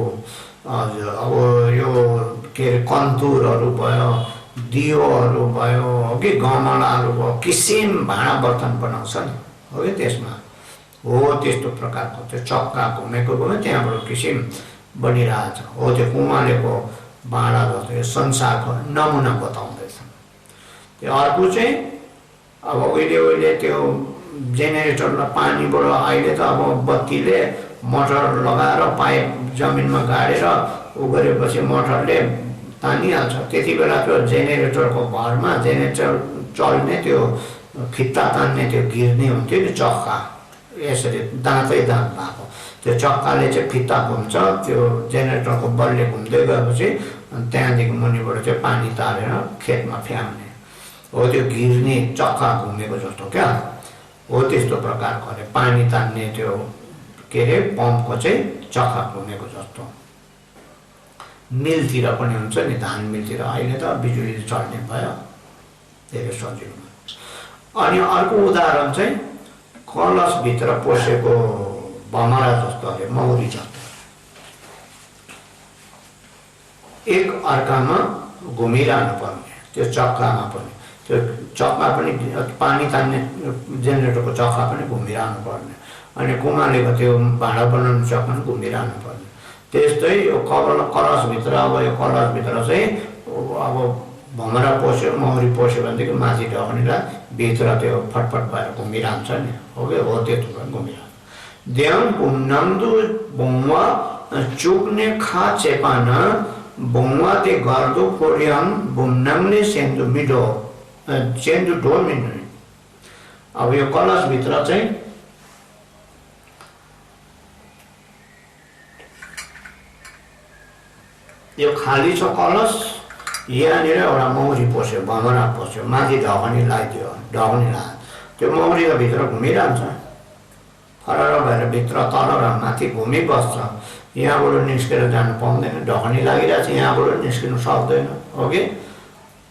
अब यो के अरे कन्तुरहरू भयो, दियोहरू भयो, हो कि गमलाहरू भयो, किसिम भाँडा बर्तन बनाउँछ नि, हो कि त्यसमा हो त्यस्तो प्रकारको त्यो चक्का घुमेको त्यहाँबाट किसिम बनिरहेछ। हो त्यो कुमालेको भाँडा जस्तो यो संसारको नमुना बताउँदैछ। त्यो अर्को चाहिँ अब उहिले त्यो जेनेरेटरलाई पानीबाट अहिले त अब बत्तीले मोटर लगाएर पाइप जमिनमा गाडेर उ गरेपछि मोटरले तानिहाल्छ। त्यति बेला त्यो जेनेरेटरको भरमा जेनेरेटर चल्ने त्यो फित्ता तान्ने त्यो गिर्ने हुन्थ्यो नि चक्का, यसरी दाँतै दाँत भएको त्यो चक्काले चाहिँ फित्ता घुम्छ, त्यो जेनेरेटरको बलले घुम्दै गएपछि त्यहाँदेखि मुनिबाट चाहिँ पानी तारेर खेतमा फ्याउने हो। त्यो गिर्ने चक्का घुमेको जस्तो क्या हो, त्यस्तो प्रकारको अरे पानी तान्ने त्यो के अरे पम्पको चाहिँ चक्का घुमेको जस्तो। मिलतिर पनि हुन्छ नि, धान मिलतिर अहिले त बिजुली चल्ने भयो, धेरै सजिलो। अनि अर्को उदाहरण चाहिँ कलशभित्र पसेको भमरा जस्तो अरे मौरी जस्तो, एक अर्कामा घुमिरहनु पर्ने त्यो चक्कामा पनि, त्यो चक्का पनि पानी तान्ने जेनेरेटरको चक्का पनि घुमिरहनु पर्ने, अनि कुमालेको त्यो भाँडा बनाउने चक्का पनि घुमिरहनु पर्ने। त्यस्तै यो कलशभित्र, अब यो कलशभित्र चाहिँ अब भमरा पस्यो मौरी पस्यो भनेदेखि माथि ढकनीलाई भित्र त्यो फटफट भएर घुमिरहन्छ नि, हो कि हो, त्यस्तो भएर घुमिरहन्छ। द्याङ बुम्नाङ्दु बुङ्वा चुक्ने खा चेपान बुङ्वा ते गर्दो फोड्याङ बुम्नाङले सेन्दु मिडो सेन्दु ढो मिड्नु। अब यो कलशभित्र चाहिँ यो खाली छ कलश, यहाँनिर एउटा मौरी पस्यो, भमरा पस्यो, माथि ढकनी लगाइदियो, ढकनी लाग्यो, त्यो मौरी त भित्र घुमिरहन्छ, फरर भएर भित्र तल र माथि घुमिबस्छ, यहाँबाट निस्केर जानु पाउँदैन, ढकनी लागिरहेछ, यहाँबाट निस्किनु सक्दैन, हो कि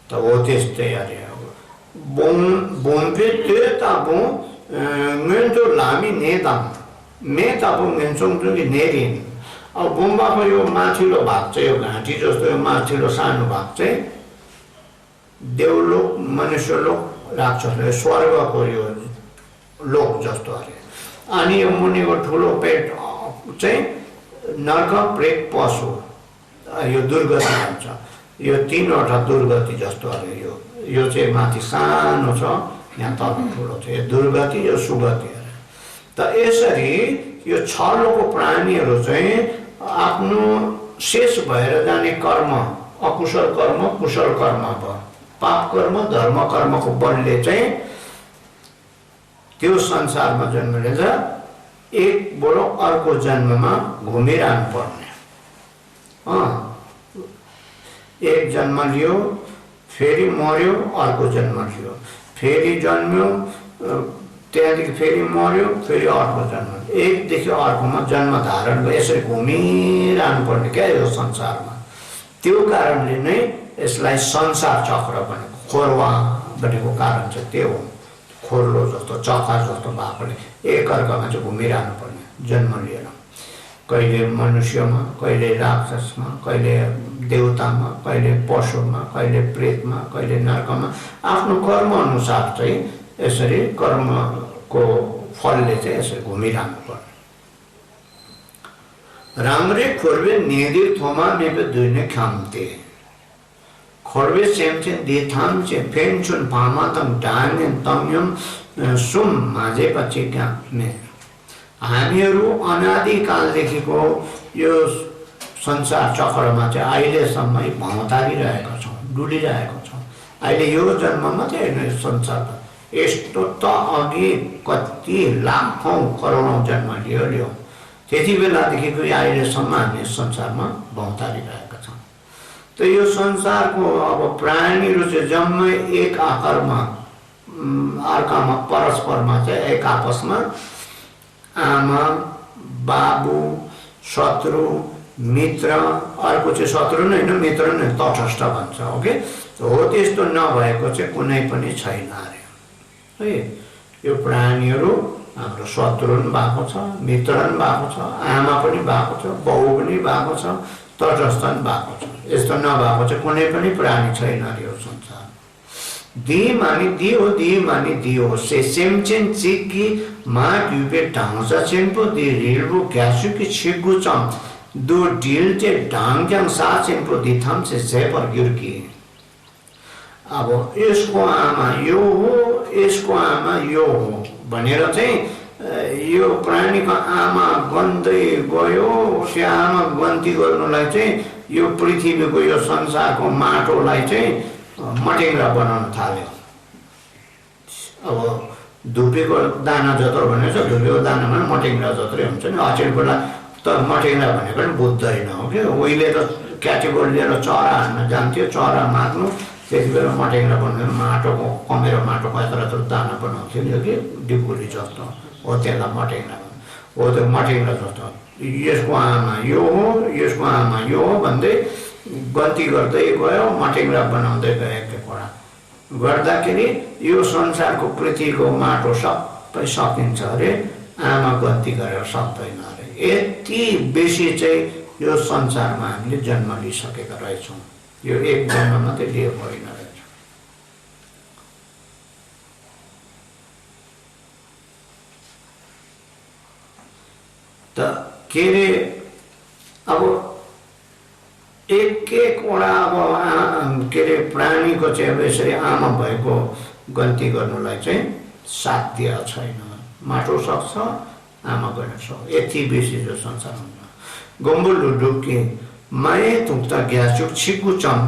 त हो त्यस्तै अरे। अब बोम्फे त्यो ताबो ङेन्चो लामी नेदाम मे ताबो ङेन्चोङ कि नेरिन। अब बुम्बाको यो माथिल्लो भाग चाहिँ, यो घाँटी जस्तो यो माथिल्लो सानो भाग चाहिँ देवलोक, मनुष्यलोक, राक्षसलोक, स्वर्गको यो लोक जस्तो अरे। अनि यो मुनिको ठुलो पेट चाहिँ नर्क, प्रेत, पशु, यो दुर्गति भन्छ, यो तीनवटा दुर्गति जस्तो अरे। यो चाहिँ माथि सानो छ, यहाँ तल ठुलो छ, यो दुर्गति, यो सुगति अरे। त यसरी यो छलोको प्राणीहरू चाहिँ आफ्नो शेष भएर जाने कर्म, अकुशल कर्म, कुशल कर्म भयो, पाप कर्म, धर्म कर्मको बलले चाहिँ त्यो संसारमा जन्म लिन्छ, एकबाट अर्को जन्ममा घुमिरहनु पर्ने। एक जन्म लियो, फेरि मर्यो, अर्को जन्म लियो, फेरि जन्म्यो, त्यहाँदेखि फेरि मर्यो, फेरि अर्को जन्म, एकदेखि अर्कोमा जन्म धारण भयो, यसरी घुमिरहनु पर्ने क्या यो संसारमा। त्यो कारणले नै यसलाई संसार चक्र भनेको, खोरवा भनेको कारण चाहिँ त्यो हो, खोर्लो जस्तो चक्का जस्तो भएकोले एकअर्कामा चाहिँ घुमिरहनु पर्ने जन्म लिएर, कहिले मनुष्यमा, कहिले राक्षसमा, कहिले देवतामा, कहिले पशुमा, कहिले प्रेतमा, कहिले नर्कमा, आफ्नो कर्म अनुसार चाहिँ यसरी कर्मको फलले चाहिँ यसरी घुमिरहनु पर्ने। राम्रे खोर्वे नेदिर थोमा मेबे दुइने खाम्ते खोर्वे सेमचेन देथाम चे फेन्चुन पामातम डान्यन तम्यम सुम माझे पछि ग्याप्ने। हामीहरू अनादिकालदेखिको यो संसार चक्रमा चाहिँ अहिलेसम्म भौतारिरहेका छौँ, डुलिरहेका छौँ। अहिले यो जन्ममा चाहिँ होइन, संसार यस्तो त अघि कति लाखौँ करोडौँ जन्म लियो, त्यति बेलादेखिको अहिलेसम्म हामी संसारमा भौतारिरहेका छौँ। त यो संसारको अब प्राणीहरू चाहिँ जम्मै एक आकारमा, अर्कामा, परस्परमा चाहिँ एक आपसमा आमा, बाबु, शत्रु, मित्र, अर्को चाहिँ शत्रु नै होइन, मित्र नै, तटस्थ भन्छ, ओके। हो त्यस्तो नभएको चाहिँ कुनै पनि छैन अरे है। यो प्राणीहरू हाम्रो शत्रु पनि भएको छ, मित्र पनि भएको छ, आमा पनि भएको छ, बाउ पनि भएको छ, तटस्थ पनि भएको छ। यस्तो नभएको चाहिँ कुनै पनि प्राणी छैन अरे यो संसार। दी मानि दियो, दी मानि दियो, से सेमचेन चिकी मा ट्युबे ढाउँसा चेम्पो दि रिलबु ग्यासुकी छिगु चम दो डिल चाहिँ ढाङ्क्याङ सा चेम्पो दिथाम से झेपर गिर्की। अब यसको आमा यो हो, यसको आमा यो हो भनेर चाहिँ यो प्राणीको आमा गन्दै गयो, त्यो आमा गन्ती गर्नुलाई चाहिँ यो पृथ्वीको यो संसारको माटोलाई चाहिँ मटेङ्ग्रा बनाउन थाल्यो। अब धुपीको दाना जत्रो भनेको छ, धुपीको दानामा मटेङ्ग्रा जत्रै हुन्छ नि। अचेल बेला त मटेङ्ग्रा भनेको पनि बुझ्दैन हो कि। उहिले त क्याटेगोरी लिएर चरा हान्न जान्थ्यो, चरा मार्नु, त्यति बेला मटेङ्ग्रा बनाउनु माटोको कमेरो माटोको यत्र यत्रो दाना बनाउँथ्यो नि कि डिपुरी जस्तो हो, त्यसलाई मटेङ्ग्रा हो। त्यो मटेङ्ग्रा जस्तो यसको आमा यो हो, यसको आमा यो हो भन्दै गन्ती गर्दै गयो, मटेङ्ग्रा बनाउँदै गयो एक एकवटा गर्दाखेरि यो संसारको पृथ्वीको माटो सबै सकिन्छ अरे, आमा गन्ती गरेर सक्दैन अरे। यति बेसी चाहिँ यो संसारमा हामीले जन्म लिइसकेका रहेछौँ। यो एक जन्म मात्रै लिएको होइन रहेछ। त के अरे अब एक एकवटा अब के अरे प्राणीको चाहिँ अब यसरी आमा भएको गन्ती गर्नुलाई चाहिँ साथ दिएको छैन। माटो सक्छ, आमा गर्न सक्छ, यति बेसी जो संसार हुन्छ। गम्बुलु डुक्की माए तुक्ता ग्यासुक छिकुचम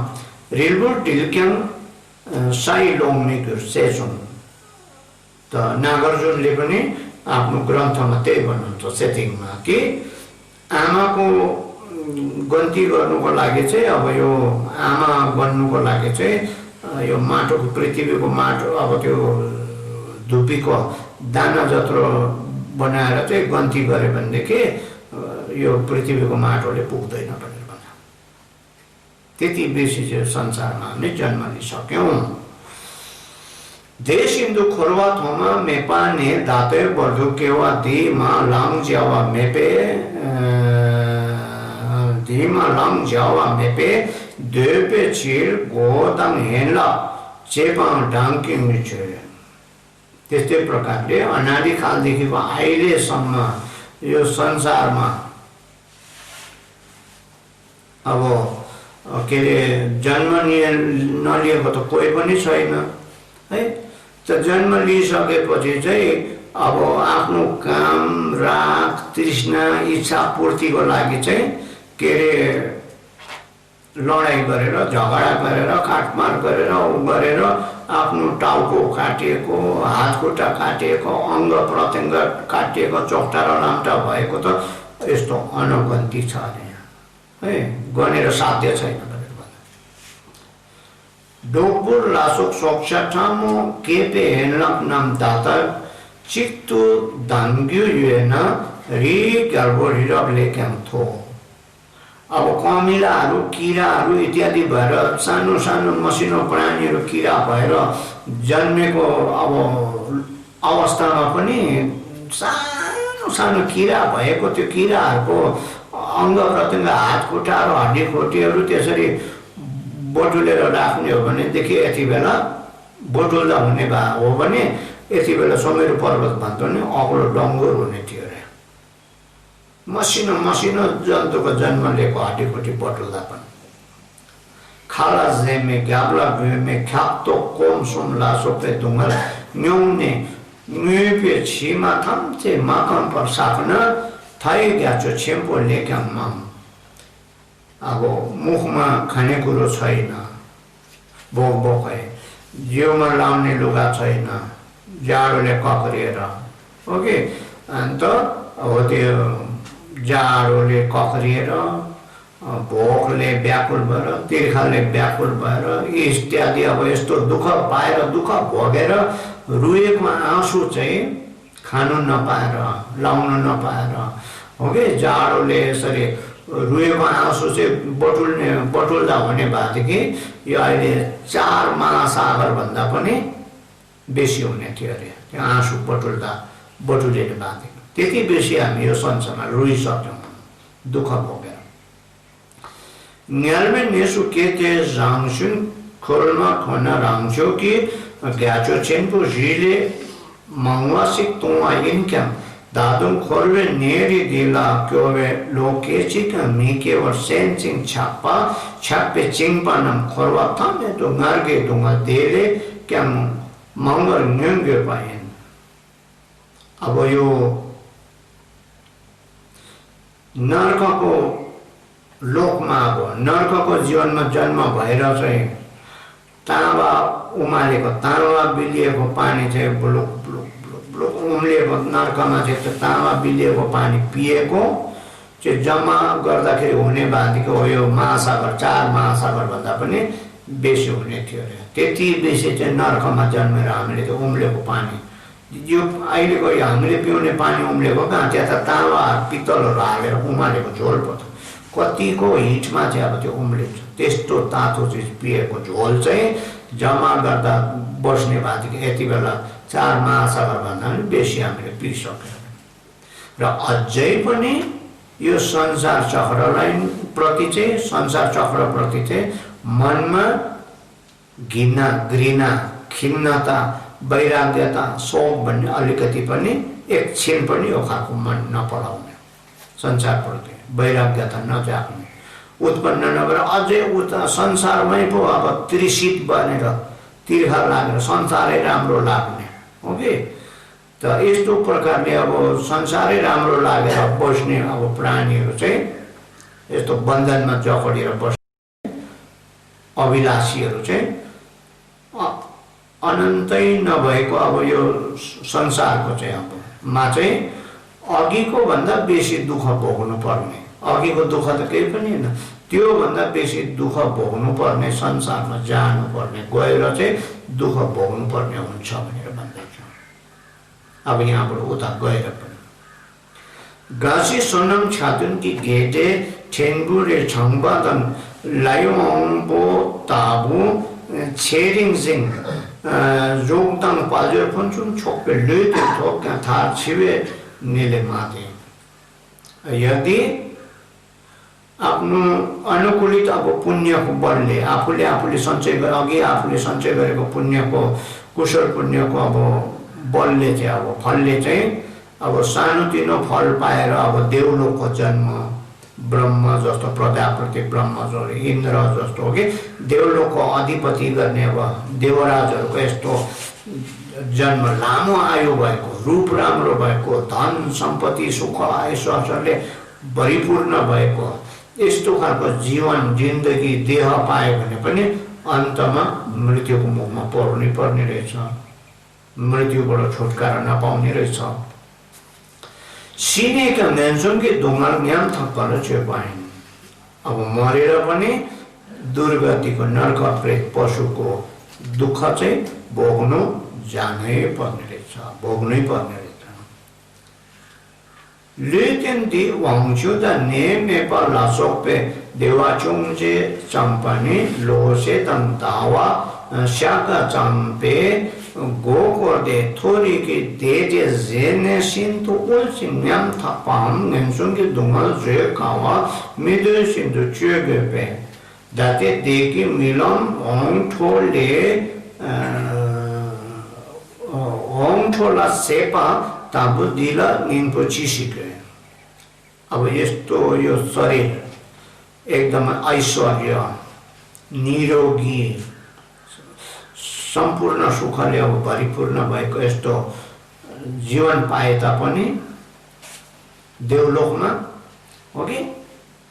रेलबो ढिल्क्याङ साई लोङमेकुर सेसुङ। त नागार्जुनले पनि आफ्नो ग्रन्थमा त्यही भन्नुहुन्छ सेटिङमा कि आमाको गन्ती गर्नुको लागि चाहिँ अब यो आमा बन्नुको लागि चाहिँ यो माटोको पृथ्वीको माटो अब त्यो धुपीको दाना जत्रो बनाएर चाहिँ गन्ती गऱ्यो भनेदेखि यो पृथ्वीको माटोले पुग्दैन भनेर भन्यो। त्यति बेसी चाहिँ संसारमा हामीले जन्म लिइसक्यौँ। देश हिन्दू खोरवा थोमा मेपा ने दाते बर्धु केवा धीमा लाङ ज्यावा मेपे धीमा लाङ ज्यावा मेपे देपे छिर गोदाङ हेन्ला चेपाङ ढाङ्किङ छ। त्यस्तै प्रकारले अनादिकालदेखिको अहिलेसम्म यो संसारमा अब के अरे जन्म नलिएको त कोही पनि छैन है। त जन्म लिइसकेपछि चाहिँ अब आफ्नो काम राग तृष्णा इच्छा पूर्तिको लागि चाहिँ के अरे लडाइँ गरेर झगडा गरेर काटमार गरेर उ गरेर आफ्नो टाउको काटिएको, हात खुट्टा काटिएको, अङ्ग प्रत्यङ्ग काटिएको, चोक्टा र लाम्टा भएको त यस्तो अनगन्ती छ अरे है, गनेर साध्य छैन भनेर भन्नु। डोकपुर लासोक सोक्सा ठामो केपे हेनलक नाम दाता चित्तु धाङ्ग्यु युएन रि गर्भो हिरब लेख्याङ थो। अब कमिलाहरू किराहरू इत्यादि भएर सानो सानो मसिनो प्राणीहरू किरा भएर जन्मेको अब अवस्थामा पनि सानो सानो किरा भएको त्यो किराहरूको अङ्ग प्रत्यङ्ग हात खुट्टाहरू हड्डी खोटीहरू त्यसरी बटुलेर राख्ने हो भनेदेखि यति बेला बटुल्दा हुने हो भने यति बेला समेरु पर्वत भन्दा नि अग्लो डङ्गुर हुने थियो अरे। मसिनो मसिनो जन्तुको जन्म लिएको हड्डीखुट्टी बटुल्दा पनि खाला जेमे ग्याब्ला भेमे ख्याप्तो कोम सुम लासोपे दुङ्गल न्यौने न्युपे छिमा थम्चे माकम पर साफन थाई ग्याचो छेम्पो लेख्याङ माम। अब मुखमा खानेकुरो छैन, बोक बोकै, जिउमा लाउने लुगा छैन, जाडोले कक्रिएर ओके। अन्त अब त्यो जाडोले कक्रिएर, भोकले व्याकुल भएर, तिर्खाले व्याकुल भएर इत्यादि अब यस्तो दुःख पाएर दुःख भोगेर रुएको आँसु चाहिँ खानु नपाएर लाउनु नपाएर हो कि जाडोले यसरी रुएको आँसु चाहिँ बटुल्दा हुने भएदेखि यो अहिले 4 महासागर भन्दा पनि बेसी हुने थियो अरे त्यो आँसु बटुलिने भएदेखि। त्यति बेसी हामी यो संसारमा रुइसक्यौँ दुःख भोगेर। न्यालमे नेसु केते राङसुन खोलमा खोना राङछो कि ग्याचो छेनको झिले मङ्वासिक तुवा इन्क्याम दादुङ खोलवे नेरी दिला क्योवे लोकेचिक मिके वर सेन्सिङ छाप्पा छाप्पे चिङपा नम खोरवा थामे तो गार्गे दुंगा देले क्याम मङ्गर न्यङ्गे पाइन। अब यो नर्कको लोकमा अब नर्कको जीवनमा जन्म भएर चाहिँ ताँबा उमालेको ताँबा बिलिएको पानी चाहिँ ब्लुक ब्लुक ब्लुक ब्लुक उम्लिएको नर्कमा चाहिँ त्यो ताँबा बिलिएको पानी पिएको चाहिँ जम्मा गर्दाखेरि हुने बाँकीको हो यो महासागर 4 महासागर भन्दा पनि बेसी हुने थियो अरे। त्यति बेसी चाहिँ नर्कमा जन्मेर हामीले त्यो उम्लेको पानी यो अहिलेको यो हामीले पिउने पानी उम्लेको कहाँ त्यहाँ त ताँबा पित्तलहरू हालेर उमालेको झोल पो त कतिको हिटमा चाहिँ अब त्यो उम्लिन्छ। त्यस्तो तातो चिज पिएको झोल चाहिँ जम्मा गर्दा बस्ने भाँतीको यति बेला 4 महासागर भन्दा पनि बेसी हामीले पिइसक्यो र अझै पनि यो संसार चक्रलाई प्रति चाहिँ संसार चक्रप्रति चाहिँ मनमा घृणा खिन्नता वैराग्यता शोक भन्ने अलिकति पनि एकछिन पनि यो खालको मन नपलाउने संसारप्रति वैराग्यता नजाग्ने उत्पन्न नगरेर अझै उता संसारमै पो अब त्रिसित बनेर तिर्खा लागेर संसारै राम्रो लाग्ने हो कि त यस्तो प्रकारले अब संसारै राम्रो लागेर बस्ने अब प्राणीहरू चाहिँ यस्तो बन्धनमा जकडिएर बस्ने अभिलाषीहरू चाहिँ अनन्तै नभएको अब यो संसारको चाहिँ अब मा चाहिँ अघिको भन्दा बेसी दुःख भोग्नु पर्ने अघिको दुःख त केही पनि होइन त्यो भन्दा बेसी दुःख भोग्नु पर्ने संसारमा जानु पर्ने गएर चाहिँ दुःख भोग्नु पर्ने हुन्छ भनेर भन्दैछ। अब यहाँबाट उता गएर पनि गासी सोनम छातुन कि घेटे ठेनबुरे छङबादन लायोङबो ताबु छेरिङ सिङ जोगदाङ पाजर फुन्छुन छोके लुते थोक्या थार छिवे निले माते। यदि आफ्नो अनुकूलित अब पुण्यको बलले आफूले सञ्चय गरे अघि आफूले सञ्चय गरेको पुण्यको कुशल पुण्यको अब बलले चाहिँ अब फलले चाहिँ अब सानोतिनो फल पाएर अब देवलोकको जन्म ब्रह्म जस्तो प्रजापति ब्रह्म जो इन्द्र जस्तो हो कि देवलोकको अधिपति गर्ने अब देवराजहरूको यस्तो जन्म लामो आयु भएको रूप राम्रो भएको धन सम्पत्ति सुख ऐश्वर्यले भरिपूर्ण भएको यस्तो खालको जीवन जिन्दगी देह पायो भने पनि अन्तमा मृत्युको मुखमा पर्नै पर्ने रहेछ मृत्युबाट छुटकारा नपाउने रहेछ। सिनेका मेन्सुङकी ढुङ्गाल ज्ञान थप्पर चेपाइन् अब मरेर पनि दुर्गतिको नर्क प्रेत पशुको दुःख चाहिँ भोग्नु जानै पर्ने रहेछ भोग्नै पर्ने रहेछ। लुतेन्ती वाङचुदा ने नेपाल लासोकपे देवाचुङचे चम्पनी लोसे तन्तावा शाका चम्पे गोकोर्दे थोरी की देजे जेने सिन्थु उल्सिन्याम थपाम नेन्सुङकी ढुङ्गाल जे कावा मिदु सिन्थु चुगेपे दाते देकी मिलम ओङठोला सेपा ताबु दिला निन्पो चिसिके। अब यस्तो यो शरीर एकदम ऐश्वर्य निरोगी सम्पूर्ण सुखले अब भरिपूर्ण भएको यस्तो जीवन पाए तापनि देवलोकमा हो कि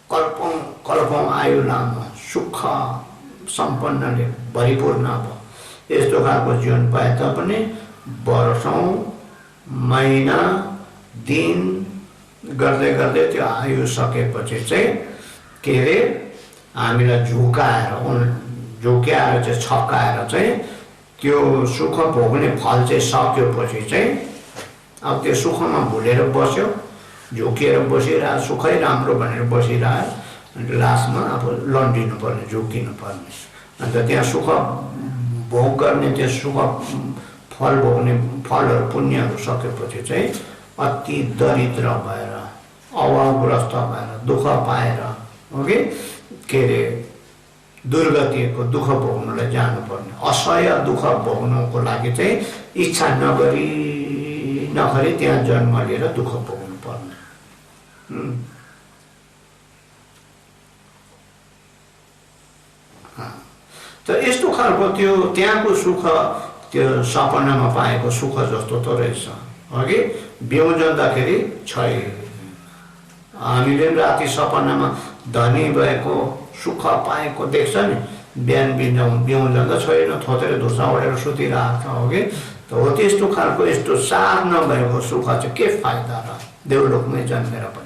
कल्पौं आयु लामो सुख सम्पन्नले भरिपूर्ण अब यस्तो खालको जीवन पाए तापनि वर्षौं महिना दिन गर्दै गर्दै त्यो आयु सकेपछि चाहिँ के अरे हामीलाई झुक्याएर चाहिँ छक्काएर चाहिँ त्यो सुख भोग्ने फल चाहिँ सकेपछि चाहिँ अब त्यो सुखमा भुलेर बस्यो झुकिएर बसिरह्यो सुखै राम्रो भनेर बसिरह्यो अन्त लास्टमा अब लन्डिनु पर्ने झुकिनु पर्ने अन्त त्यहाँ सुख भोग गर्ने त्यो सुख फल भोग्ने फलहरू पुण्यहरू सकेपछि चाहिँ अति दरिद्र भएर अभावग्रस्त भएर दुःख पाएर हो कि के अरे दुर्गतिको दुःख भोग्नलाई जानुपर्ने असह्य दुःख भोग्नुको लागि चाहिँ इच्छा नगरी त्यहाँ जन्म लिएर दुःख भोग्नु पर्ने। त यस्तो खालको त्यो त्यहाँको सुख त्यो सपनामा पाएको सुख जस्तो त रहेछ अघि बिउजँदाखेरि छैन। हामीले राति सपनामा धनी भएको सुख पाएको देख्छ नि, बिहान बिउजँदा छैन, थोतेर धुर्सा ओढेर सुतिरहेको छ हो कि। हो त्यस्तो खालको यस्तो सार नभएको सुख चाहिँ के फाइदा र, देवलोकमै जन्मेर पनि।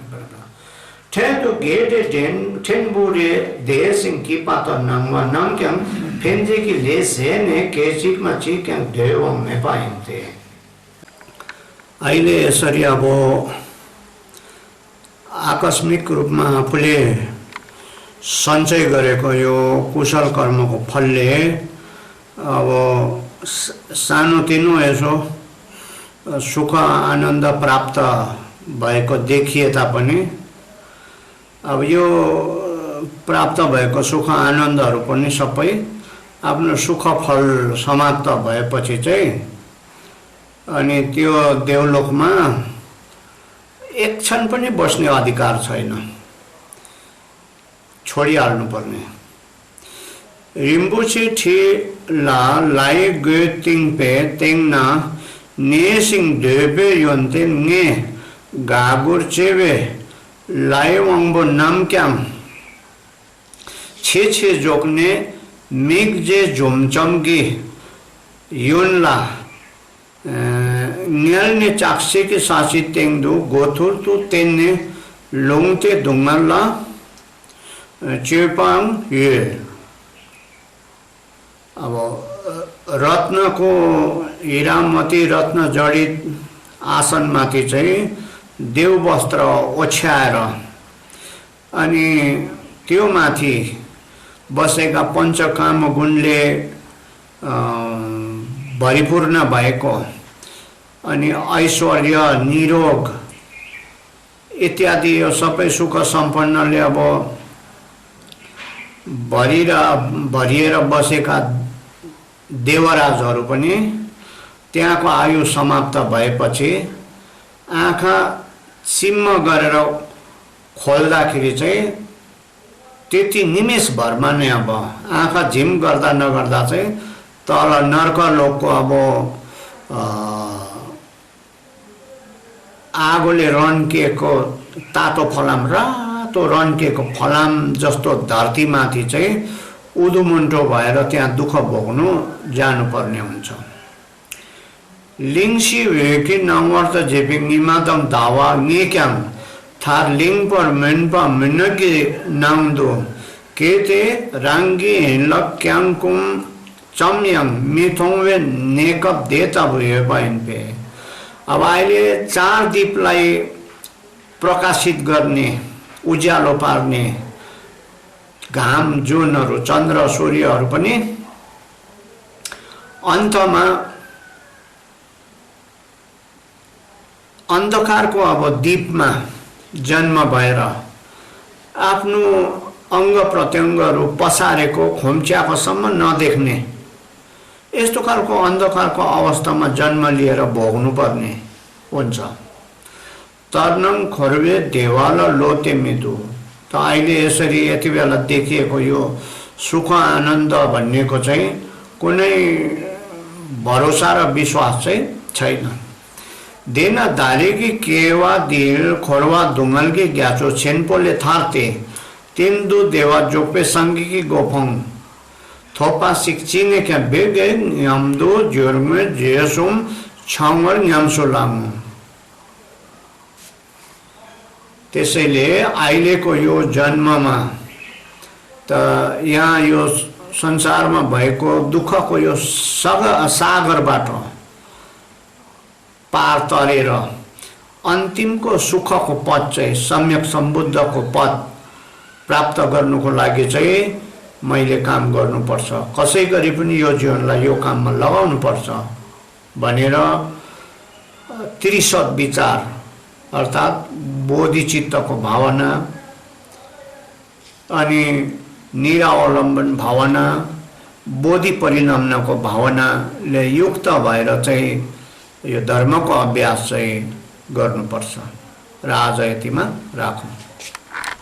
ठेन गेडे ठेनबुरे देसिङ किपा त नङवा नङक्याङ फेन्जे कि लेसे ने केचिकमा चिक्याङ ढेवङ नेपाइन्थे। अहिले यसरी अब आकस्मिक रूपमा आफूले सञ्चय गरेको यो कुशल कर्मको फलले अब सानोतिनो यसो सुख आनन्द प्राप्त भएको देखिए तापनि अब यो प्राप्त भएको सुख आनन्दहरू पनि सबै आफ्नो सुख फल समाप्त भएपछि चाहिँ अनि त्यो देवलोकमा एक क्षण पनि बस्ने अधिकार छैन, छोडिहाल्नु पर्ने। रिम्बुची ठी ला लाई गे तिङ पे तेङना नेसिङ ढेबे योन्ते ने गागुर चेबे लाई वंगबो नामक्याम छे छे जोकने मिगजे जोमचमगी युनला न्यालने चाक्से के सासी तेंगदु गोथुर तु तेन्ने लोंगते दुंगला चेपांग ये। अब रत्न को हीरामती रत्न जडित आसनमाथि चाहिँ देव वस्त्र ओछ्याएर अनि त्यो माथि बसेका पञ्चकाम गुणले भरिपूर्ण भएको अनि ऐश्वर्य निरोग इत्यादि यो सबै सुख सम्पन्नले अब भरिएर बसेका देवराजहरू पनि त्यहाँको आयु समाप्त भएपछि आँखा सिम्म गरेर खोल्दाखेरि चाहिँ त्यति निमेष भरमा नै अब आँखा झिम गर्दा नगर्दा चाहिँ तल नर्कलोकको अब आगोले रन्किएको तातो फलाम रातो रन्किएको फलाम जस्तो धरतीमाथि चाहिँ उदुमुन्टो भएर त्यहाँ दुःख भोग्नु जानुपर्ने हुन्छ। लिङसी वेकी नवर्त जेपिङ निमादम दावा निक्याङ थार लिङ पर मेनपा मिनकी नाउँदो केते राङ्गी हिँडलक क्याङकुम चम्याङ मिथोङवे नेकप देता भयो पाइन्पे। अब अहिले चार दीपलाई प्रकाशित गर्ने उज्यालो पार्ने घाम जुनहरू चन्द्र सूर्यहरू पनि अन्तमा अन्धकारको अब दीपमा जन्म भएर आफ्नो अङ्ग प्रत्यङ्गहरू पसारेको खोम्च्याकोसम्म नदेख्ने यस्तो खालको अन्धकारको अवस्थामा जन्म लिएर भोग्नुपर्ने हुन्छ। तर्नङ खोर्वे देवाल लोते मिदु त अहिले यसरी यति बेला देखिएको यो सुख आनन्द भन्नेको चाहिँ कुनै भरोसा र विश्वास चाहिँ छैन। देना दारेकी केवा दिल खोरवा दुंगल की ग्याचो छेनपोले थारते तिन्दु देवा जोपे संगी की गोफंग थोपा सिक्चिने क्या बेगे न्यामदो जोरमे जेसुम छांगर न्यामसोलामु। त्यसैले अहिलेको यो जन्ममा त यहाँ यो संसारमा भएको दुःखको यो सागरबाट पार तरेर अन्तिमको सुखको पद चाहिँ सम्यक सम्बुद्धको पद प्राप्त गर्नुको लागि चाहिँ मैले काम गर्नुपर्छ, कसै गरी पनि यो जीवनलाई यो काममा लगाउनुपर्छ भनेर त्रिसत विचार अर्थात् बोधिचित्तको भावना अनि निरावलम्बन भावना बोधि परिणम्नको भावनाले युक्त भएर चाहिँ यो धर्मको अभ्यास चाहिँ गर्नुपर्छ र आज यतिमा राखौँ।